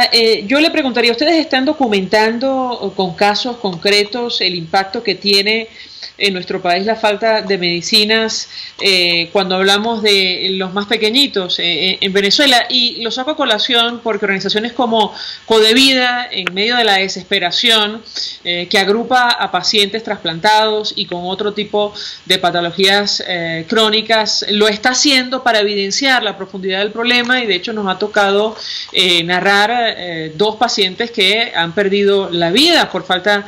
yo le preguntaría, ¿ustedes están documentando con casos concretos el impacto que tiene en nuestro país la falta de medicinas cuando hablamos de los más pequeñitos en Venezuela? Y lo saco a colación porque organizaciones como Codevida, en medio de la desesperación que agrupa a pacientes trasplantados y con otro tipo de patologías crónicas, lo está haciendo para evidenciar la profundidad del problema, y de hecho nos ha tocado narrar 2 pacientes que han perdido la vida por falta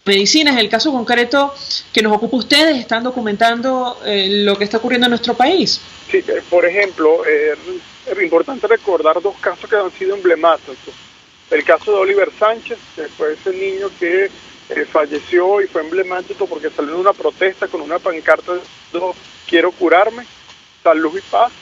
medicinas. El caso concreto que nos ocupa, ustedes están documentando lo que está ocurriendo en nuestro país. Sí, por ejemplo, es importante recordar 2 casos que han sido emblemáticos. El caso de Oliver Sánchez, que fue ese niño que falleció y fue emblemático porque salió de una protesta con una pancarta de "Quiero curarme, salud y paz".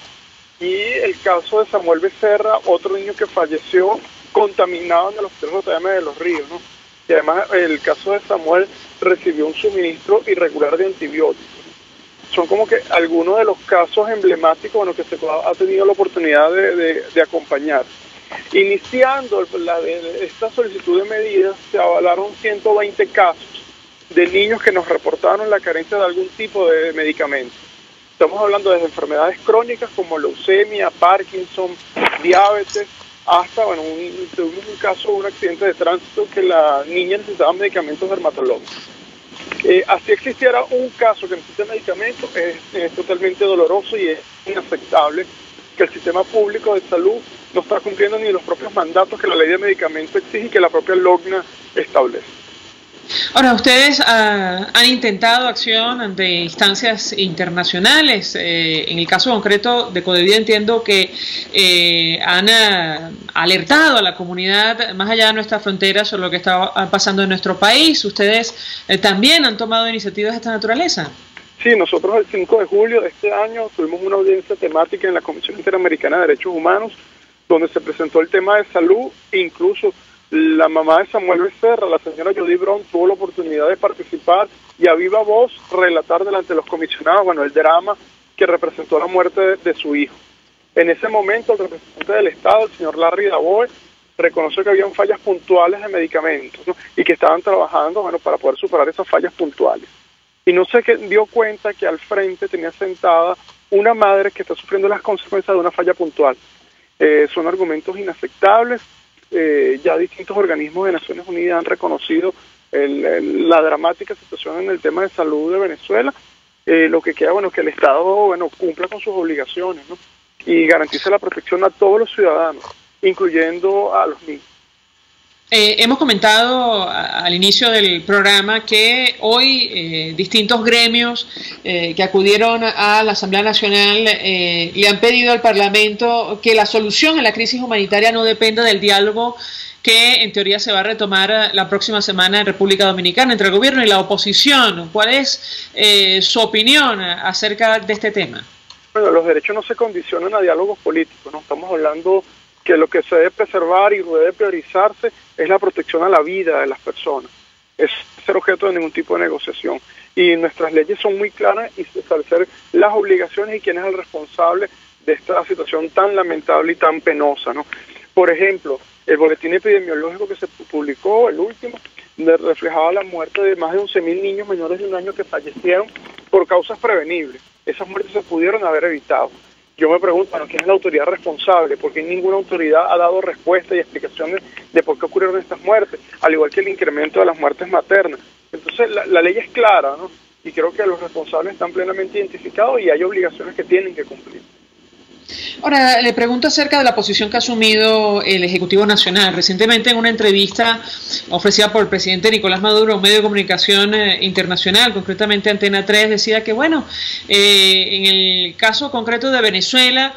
Y el caso de Samuel Becerra, otro niño que falleció contaminado en el hospital JM de Los Ríos, ¿no? Y además el caso de Samuel recibió un suministro irregular de antibióticos. Son como que algunos de los casos emblemáticos en los que se ha tenido la oportunidad de acompañar. Iniciando esta solicitud de medidas, se avalaron 120 casos de niños que nos reportaron la carencia de algún tipo de medicamento. Estamos hablando de enfermedades crónicas como leucemia, Parkinson, diabetes, hasta, bueno, tuvimos un caso de un accidente de tránsito que la niña necesitaba medicamentos dermatológicos. Así existiera un caso que necesita medicamentos, es totalmente doloroso y es inaceptable que el sistema público de salud no está cumpliendo ni los propios mandatos que la ley de medicamentos exige y que la propia LOGNA establece. Ahora, ustedes han intentado acción ante instancias internacionales. En el caso concreto de Codevida entiendo que han alertado a la comunidad más allá de nuestras fronteras sobre lo que está pasando en nuestro país. ¿Ustedes también han tomado iniciativas de esta naturaleza? Sí, nosotros el 5 de julio de este año tuvimos una audiencia temática en la Comisión Interamericana de Derechos Humanos, donde se presentó el tema de salud. Incluso la mamá de Samuel Becerra, la señora Judy Brown, tuvo la oportunidad de participar y a viva voz relatar delante de los comisionados, bueno, el drama que representó la muerte de su hijo. En ese momento, el representante del Estado, el señor Larry Daboe, reconoció que habían fallas puntuales de medicamentos, ¿no? Y que estaban trabajando, bueno, para poder superar esas fallas puntuales. Y no se dio cuenta que al frente tenía sentada una madre que está sufriendo las consecuencias de una falla puntual. Son argumentos inaceptables. Ya distintos organismos de Naciones Unidas han reconocido la dramática situación en el tema de salud de Venezuela. Lo que queda, bueno, que el Estado, bueno, cumpla con sus obligaciones, ¿no? Y garantice la protección a todos los ciudadanos, incluyendo a los niños. Hemos comentado al inicio del programa que hoy distintos gremios que acudieron a la Asamblea Nacional le han pedido al Parlamento que la solución a la crisis humanitaria no dependa del diálogo que en teoría se va a retomar la próxima semana en República Dominicana entre el gobierno y la oposición. ¿Cuál es su opinión acerca de este tema? Bueno, los derechos no se condicionan a diálogos políticos, ¿no? Estamos hablando que lo que se debe preservar y debe priorizarse es la protección a la vida de las personas. Es ser objeto de ningún tipo de negociación. Y nuestras leyes son muy claras y establecer las obligaciones y quién es el responsable de esta situación tan lamentable y tan penosa, ¿no? Por ejemplo, el boletín epidemiológico que se publicó, el último, reflejaba la muerte de más de 11.000 niños menores de 1 año que fallecieron por causas prevenibles. Esas muertes se pudieron haber evitado. Yo me pregunto, bueno, ¿quién es la autoridad responsable? Porque ninguna autoridad ha dado respuesta y explicaciones de por qué ocurrieron estas muertes, al igual que el incremento de las muertes maternas. Entonces, la ley es clara, ¿no? Y creo que los responsables están plenamente identificados y hay obligaciones que tienen que cumplir. Ahora, le pregunto acerca de la posición que ha asumido el Ejecutivo Nacional. Recientemente, en una entrevista ofrecida por el presidente Nicolás Maduro, un medio de comunicación internacional, concretamente Antena 3, decía que, bueno, en el caso concreto de Venezuela,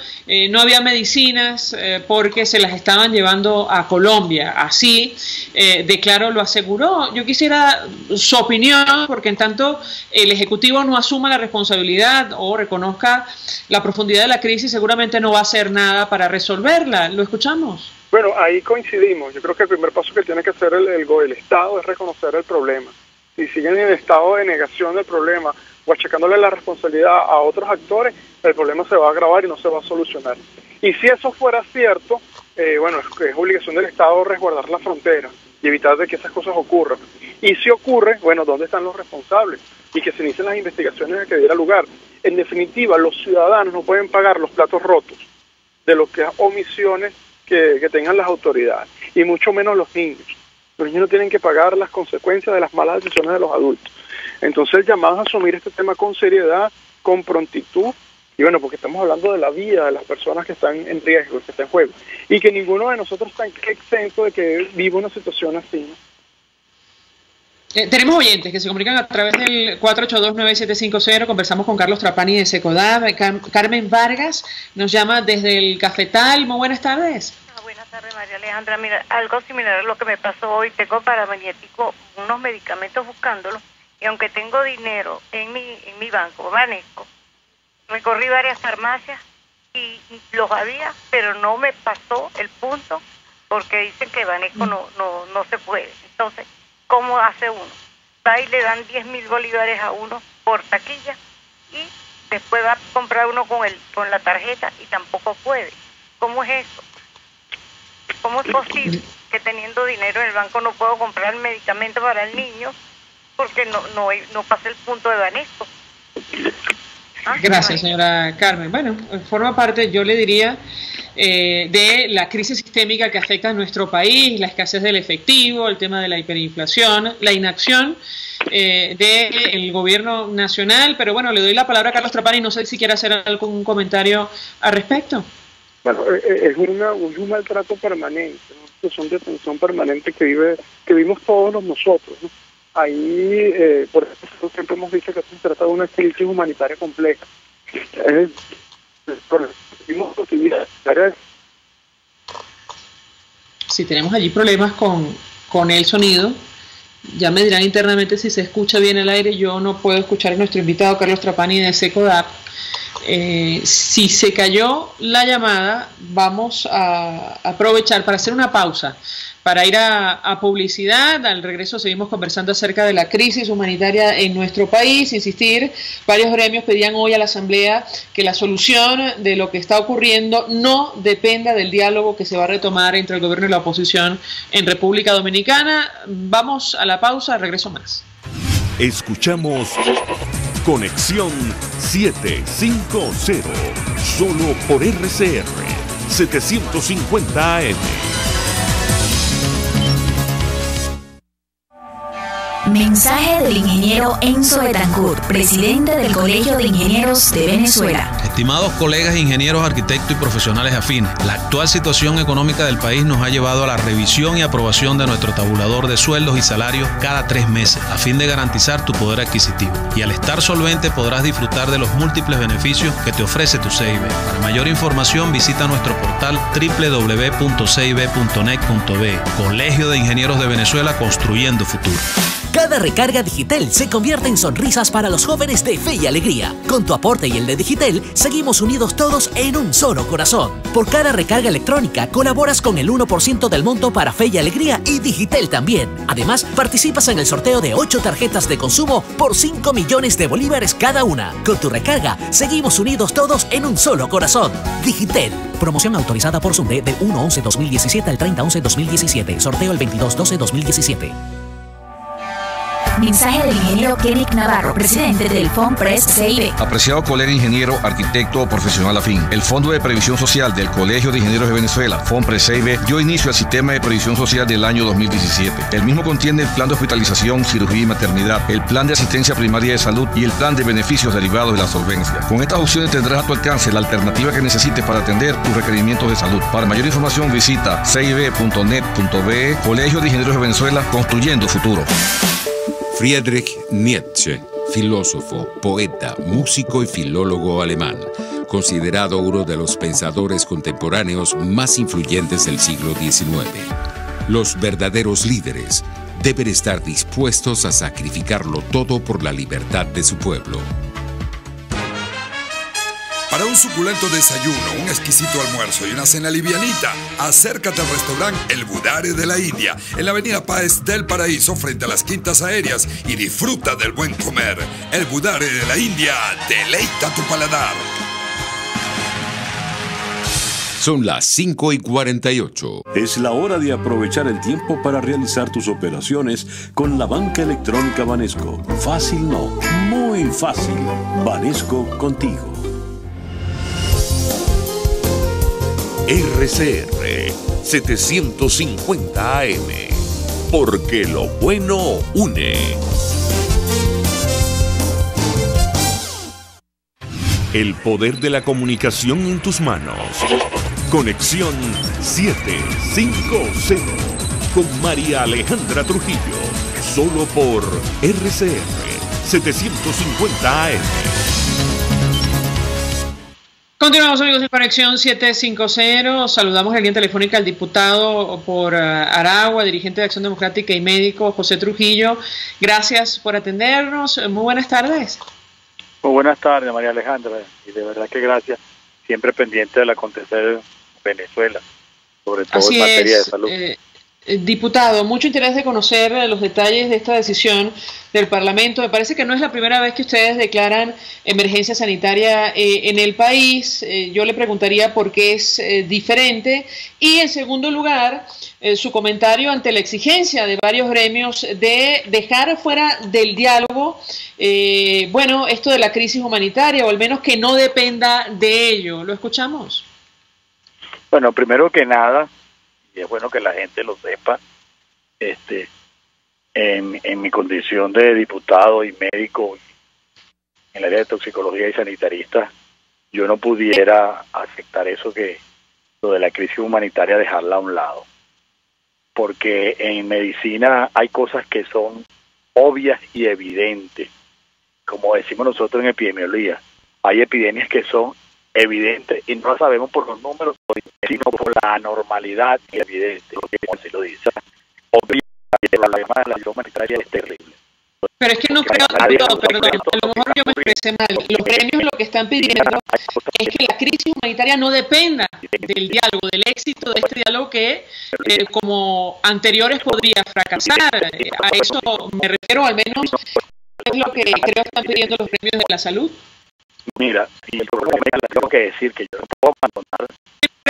no había medicinas porque se las estaban llevando a Colombia. Así, de claro, lo aseguró. Yo quisiera su opinión, porque en tanto el Ejecutivo no asuma la responsabilidad o reconozca la profundidad de la crisis, seguramente no va a hacer nada para resolverla. ¿Lo escuchamos? Bueno, ahí coincidimos. Yo creo que el primer paso que tiene que hacer el Estado es reconocer el problema. Si siguen en el estado de negación del problema o achacándole la responsabilidad a otros actores, el problema se va a agravar y no se va a solucionar. Y si eso fuera cierto, bueno, es obligación del Estado resguardar la frontera y evitar de que esas cosas ocurran. Y si ocurre, bueno, ¿dónde están los responsables? Y que se inicien las investigaciones a que diera lugar. En definitiva, los ciudadanos no pueden pagar los platos rotos de lo que omisiones que tengan las autoridades, y mucho menos los niños. Los niños no tienen que pagar las consecuencias de las malas decisiones de los adultos. Entonces, el llamado a asumir este tema con seriedad, con prontitud, y bueno, porque estamos hablando de la vida de las personas que están en riesgo, que están en juego, y que ninguno de nosotros está exento de que viva una situación así, ¿no? Tenemos oyentes que se comunican a través del 482-9750. Conversamos con Carlos Trapani de Secodab. Carmen Vargas nos llama desde el Cafetal. Muy buenas tardes. Buenas tardes, María Alejandra. Mira, algo similar a lo que me pasó hoy. Tengo paramagnético, unos medicamentos buscándolos, y aunque tengo dinero en mi banco, Banesco, recorrí varias farmacias y los había, pero no me pasó el punto porque dicen que Banesco no se puede. Entonces, ¿cómo hace uno? Va y le dan 10.000 bolívares a uno por taquilla y después va a comprar uno con la tarjeta y tampoco puede. ¿Cómo es eso? ¿Cómo es posible que teniendo dinero en el banco no puedo comprar medicamento para el niño porque no pasa el punto de Banesco? Gracias, señora Carmen. Bueno, forma parte, yo le diría, de la crisis sistémica que afecta a nuestro país, la escasez del efectivo, el tema de la hiperinflación, la inacción del gobierno nacional. Pero bueno, le doy la palabra a Carlos Trapani, no sé si quiere hacer algún comentario al respecto. Bueno, es un maltrato permanente, ¿no? Son detención permanente que vivimos todos nosotros, ¿no? Ahí, por eso siempre hemos dicho que se trata de una crisis humanitaria compleja. Si tenemos allí problemas con el sonido, ya me dirán internamente si se escucha bien el aire. Yo no puedo escuchar a nuestro invitado Carlos Trapani de Secodab. Si se cayó la llamada, vamos a aprovechar para hacer una pausa, para ir a publicidad. Al regreso seguimos conversando acerca de la crisis humanitaria en nuestro país. Insistir, varios gremios pedían hoy a la Asamblea que la solución de lo que está ocurriendo no dependa del diálogo que se va a retomar entre el gobierno y la oposición en República Dominicana. Vamos a la pausa, al regreso más. Escuchamos Conexión 750, solo por RCR 750 AM. Mensaje del ingeniero Enzo Betancourt, presidente del Colegio de Ingenieros de Venezuela. Estimados colegas ingenieros, arquitectos y profesionales afines, la actual situación económica del país nos ha llevado a la revisión y aprobación de nuestro tabulador de sueldos y salarios cada 3 meses, a fin de garantizar tu poder adquisitivo. Y al estar solvente podrás disfrutar de los múltiples beneficios que te ofrece tu CIB. Para mayor información visita nuestro portal www.cib.net.be. Colegio de Ingenieros de Venezuela, construyendo futuro. Cada recarga Digitel se convierte en sonrisas para los jóvenes de Fe y Alegría. Con tu aporte y el de Digitel, seguimos unidos todos en un solo corazón. Por cada recarga electrónica, colaboras con el 1% del monto para Fe y Alegría y Digitel también. Además, participas en el sorteo de 8 tarjetas de consumo por 5 millones de bolívares cada una. Con tu recarga, seguimos unidos todos en un solo corazón. Digitel. Promoción autorizada por SUNDE del 1/11/2017 al 30/11/2017. Sorteo el 22/12/2017. Mensaje del ingeniero Kenneth Navarro, presidente del FONPRES CIB. Apreciado colega ingeniero, arquitecto o profesional afín, el Fondo de Previsión Social del Colegio de Ingenieros de Venezuela, FONPRES CIB, dio inicio al sistema de previsión social del año 2017. El mismo contiene el plan de hospitalización, cirugía y maternidad, el plan de asistencia primaria de salud y el plan de beneficios derivados de la solvencia. Con estas opciones tendrás a tu alcance la alternativa que necesites para atender tus requerimientos de salud. Para mayor información visita cib.net.be. Colegio de Ingenieros de Venezuela, construyendo futuro. Friedrich Nietzsche, filósofo, poeta, músico y filólogo alemán, considerado uno de los pensadores contemporáneos más influyentes del siglo XIX. Los verdaderos líderes deben estar dispuestos a sacrificarlo todo por la libertad de su pueblo. Para un suculento desayuno, un exquisito almuerzo y una cena livianita, acércate al restaurante El Budare de la India, en la avenida Páez del Paraíso, frente a las Quintas Aéreas, y disfruta del buen comer. El Budare de la India deleita tu paladar. Son las 5:48. Es la hora de aprovechar el tiempo para realizar tus operaciones con la banca electrónica Banesco. Fácil no, muy fácil. Banesco contigo. RCR 750 AM, porque lo bueno une. El poder de la comunicación en tus manos. Conexión 750 con María Alejandra Trujillo, solo por RCR 750 AM. Continuamos, amigos de Conexión 750. Saludamos en línea telefónica al diputado por Aragua, dirigente de Acción Democrática y médico, José Trujillo. Gracias por atendernos. Muy buenas tardes. Muy buenas tardes, María Alejandra. Y de verdad que gracias. Siempre pendiente del acontecer en Venezuela, sobre todo Así en materia es, de salud. Diputado, mucho interés de conocer los detalles de esta decisión del Parlamento. Me parece que no es la primera vez que ustedes declaran emergencia sanitaria en el país. Yo le preguntaría por qué es diferente. Y en segundo lugar, su comentario ante la exigencia de varios gremios de dejar fuera del diálogo, esto de la crisis humanitaria, o al menos que no dependa de ello. ¿Lo escuchamos? Bueno, primero que nada, y es bueno que la gente lo sepa, en mi condición de diputado y médico en el área de toxicología y sanitarista, yo no pudiera aceptar eso, que lo de la crisis humanitaria, dejarla a un lado, porque en medicina hay cosas que son obvias y evidentes, como decimos nosotros en epidemiología. Hay epidemias que son evidentes y no las sabemos por los números, sino por la anormalidad evidente, como se lo dice. Obviamente, el problema de la crisis humanitaria es terrible. Pero es que no creo, perdón, a lo mejor yo me expresé mal. Los gremios lo que están pidiendo es que la crisis humanitaria no dependa del diálogo, del éxito de este diálogo que, como anteriores, podría fracasar. A eso me refiero, al menos es lo que creo que están pidiendo los gremios de la salud. Mira, y el problema es que tengo que decir que yo no puedo abandonar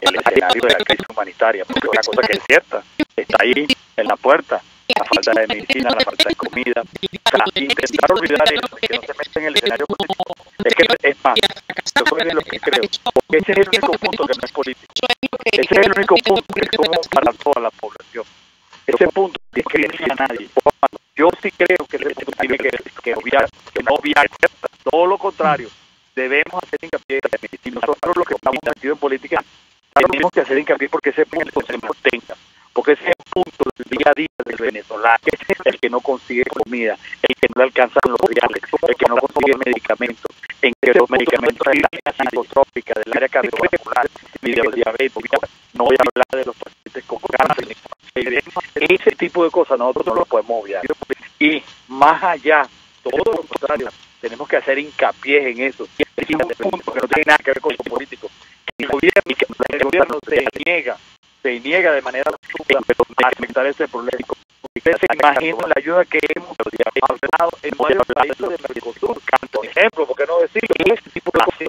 el escenario de la crisis humanitaria, porque una cosa que es cierta, está ahí en la puerta, la falta de medicina, la falta de comida. O sea, intentar olvidar eso, que no se meta en el escenario político, es que es más, yo soy de los que creo, porque ese es el único punto que no es político, ese es el único punto que es común para toda la población, ese punto que es que no dice a nadie. Yo sí creo que se tiene que obviar, que no obviar, todo lo contrario. Debemos hacer hincapié en la medicina. Nosotros los que estamos metidos en política tenemos que hacer hincapié porque ese punto se mantenga, porque ese punto del día a día del venezolano, el que no consigue comida, el que no le alcanzan los reales, el que no consigue medicamentos, en que los medicamentos de la psicotrópica, del área cardiovascular y de los diabetes, no voy a hablar de los pacientes con cáncer, ese tipo de cosas nosotros no lo podemos obviar. Y más allá, todo lo contrario, tenemos que hacer hincapié en eso. Es un punto que no tiene nada que ver con lo político. El gobierno se niega de manera absoluta a enfrentar ese problema. Ustedes se imaginan la ayuda que hemos hablado en varios países de Mercosur. Por ejemplo, ¿por qué no decirlo? Este tipo de cosas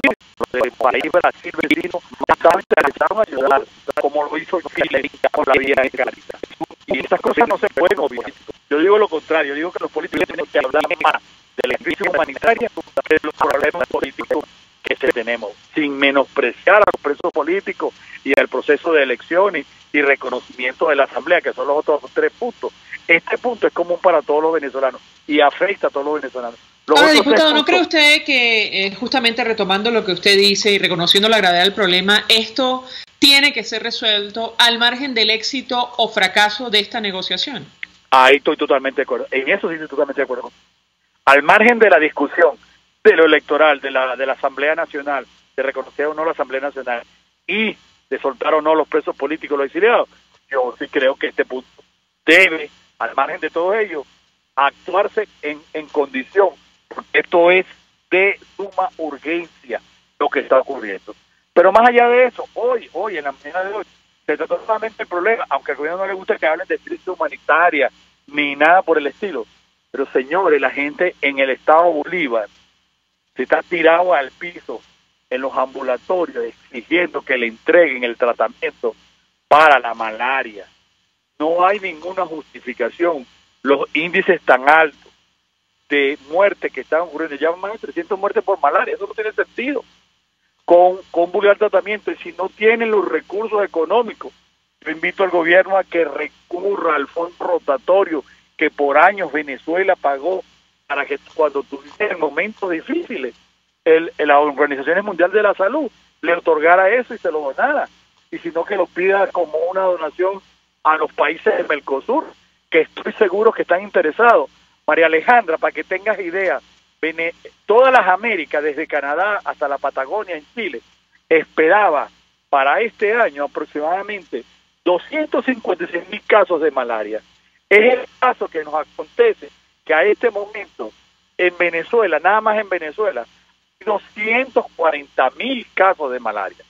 del país Brasil vecino estaban interesados en ayudar, como lo hizo Chile con la vía de Caritas. Y estas cosas no se pueden obviar. Yo digo lo contrario, yo digo que los políticos tienen que hablar más de la crisis humanitaria que de los problemas políticos que tenemos, sin menospreciar a los presos políticos y al proceso de elecciones y reconocimiento de la Asamblea, que son los otros 3 puntos. Este punto es común para todos los venezolanos y afecta a todos los venezolanos. Ahora, diputado, ¿no cree usted que justamente retomando lo que usted dice y reconociendo la gravedad del problema, esto tiene que ser resuelto al margen del éxito o fracaso de esta negociación? Ahí estoy totalmente de acuerdo. En eso sí estoy totalmente de acuerdo. Al margen de la discusión de lo electoral, de la Asamblea Nacional, de reconocer o no la Asamblea Nacional y de soltar o no los presos políticos, los exiliados, yo sí creo que este punto debe, al margen de todo ello, actuarse en condición, porque esto es de suma urgencia lo que está ocurriendo. Pero más allá de eso, hoy, en la mañana de hoy, se trata solamente el problema, aunque al gobierno no le gusta que hablen de crisis humanitaria, ni nada por el estilo. Pero señores, la gente en el estado Bolívar se está tirado al piso en los ambulatorios exigiendo que le entreguen el tratamiento para la malaria. No hay ninguna justificación. Los índices tan altos de muerte que están ocurriendo, ya más de 300 muertes por malaria, eso no tiene sentido. Con vulgar tratamiento, y si no tienen los recursos económicos, yo invito al gobierno a que recurra al fondo rotatorio que por años Venezuela pagó para que cuando tuvieran momentos difíciles, la Organización Mundial de la Salud le otorgara eso y se lo donara, y si no que lo pida como una donación a los países del Mercosur, que estoy seguro que están interesados. María Alejandra, para que tengas idea, todas las Américas, desde Canadá hasta la Patagonia en Chile, esperaba para este año aproximadamente 256.000 casos de malaria. Es el caso que nos acontece que a este momento en Venezuela, nada más en Venezuela, 240.000 casos de malaria.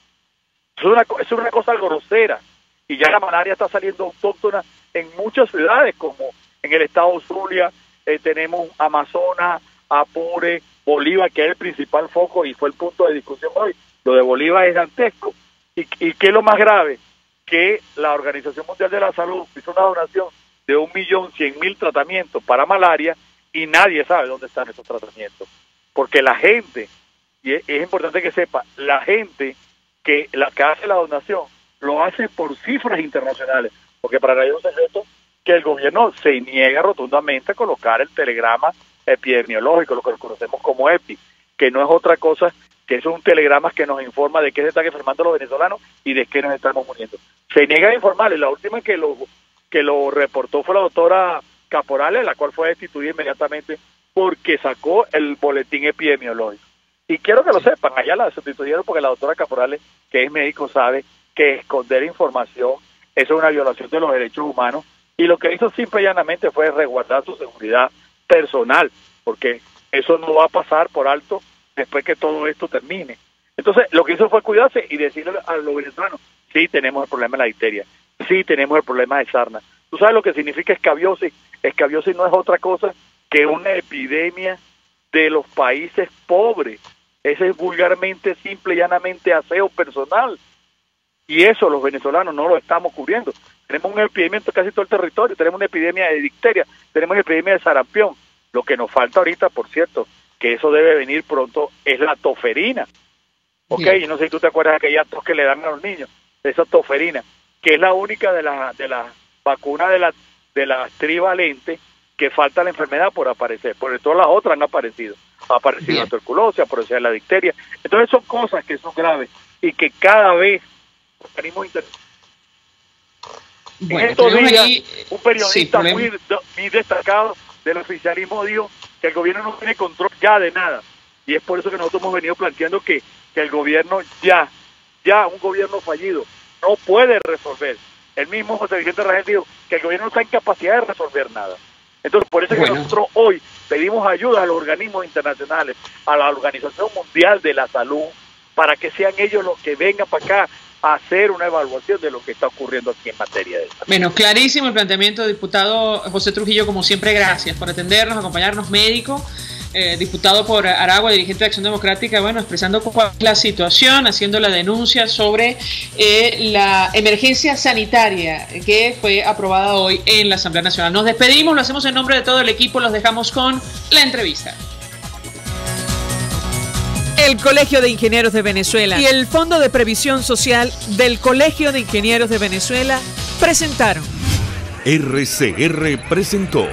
Es una cosa grosera, y ya la malaria está saliendo autóctona en muchas ciudades, como en el estado Zulia, tenemos Amazonas, Apure, Bolívar, que es el principal foco y fue el punto de discusión hoy. Lo de Bolívar es dantesco. ¿Y qué es lo más grave? Que la Organización Mundial de la Salud hizo una donación de 1.100.000 tratamientos para malaria y nadie sabe dónde están esos tratamientos. Porque la gente, y es importante que sepa, la gente que hace la donación lo hace por cifras internacionales, porque para nadie es un secreto que el gobierno se niega rotundamente a colocar el telegrama epidemiológico, lo que conocemos como EPI, que no es otra cosa que es un telegrama que nos informa de qué se están enfermando los venezolanos y de qué nos estamos muriendo. Se niega a informarles. La última que lo reportó fue la doctora Caporales, la cual fue destituida inmediatamente porque sacó el boletín epidemiológico. Y quiero que lo sepan, allá la sustituyeron porque la doctora Caporales, que es médico, sabe que esconder información, eso es una violación de los derechos humanos, y lo que hizo simple y llanamente fue resguardar su seguridad personal, porque eso no va a pasar por alto después que todo esto termine. Entonces, lo que hizo fue cuidarse y decirle a los venezolanos, sí tenemos el problema de la difteria, sí tenemos el problema de sarna. ¿Tú sabes lo que significa escabiosis? Escabiosis no es otra cosa que una epidemia de los países pobres. Ese es vulgarmente, simple y llanamente aseo personal. Y eso los venezolanos no lo estamos cubriendo. Tenemos una epidemia en casi todo el territorio, tenemos una epidemia de difteria, tenemos una epidemia de sarampión. Lo que nos falta ahorita, por cierto, que eso debe venir pronto, es la toferina. ¿Ok? Y no sé si tú te acuerdas de aquella tos que le dan a los niños, esa toferina, que es la única de la vacuna de la trivalente que falta la enfermedad por aparecer, porque todas las otras han aparecido. Ha aparecido la tuberculosis, ha aparecido la difteria. Entonces son cosas que son graves y que cada vez organismos internacionales. En estos días, un periodista muy destacado del oficialismo dijo que el gobierno no tiene control ya de nada. Y es por eso que nosotros hemos venido planteando que el gobierno ya un gobierno fallido no puede resolver. El mismo José Vicente Rangel dijo que el gobierno no está en capacidad de resolver nada. Entonces, por eso es que nosotros hoy pedimos ayuda a los organismos internacionales, a la Organización Mundial de la Salud, para que sean ellos los que vengan para acá a hacer una evaluación de lo que está ocurriendo aquí en materia de salud. Bueno, clarísimo el planteamiento, diputado José Trujillo, como siempre, gracias por atendernos, acompañarnos, médico. diputado por Aragua, dirigente de Acción Democrática, bueno, expresando cuál es la situación, haciendo la denuncia sobre la emergencia sanitaria que fue aprobada hoy en la Asamblea Nacional. Nos despedimos, lo hacemos en nombre de todo el equipo, los dejamos con la entrevista. El Colegio de Ingenieros de Venezuela y el Fondo de Previsión Social del Colegio de Ingenieros de Venezuela presentaron. RCR presentó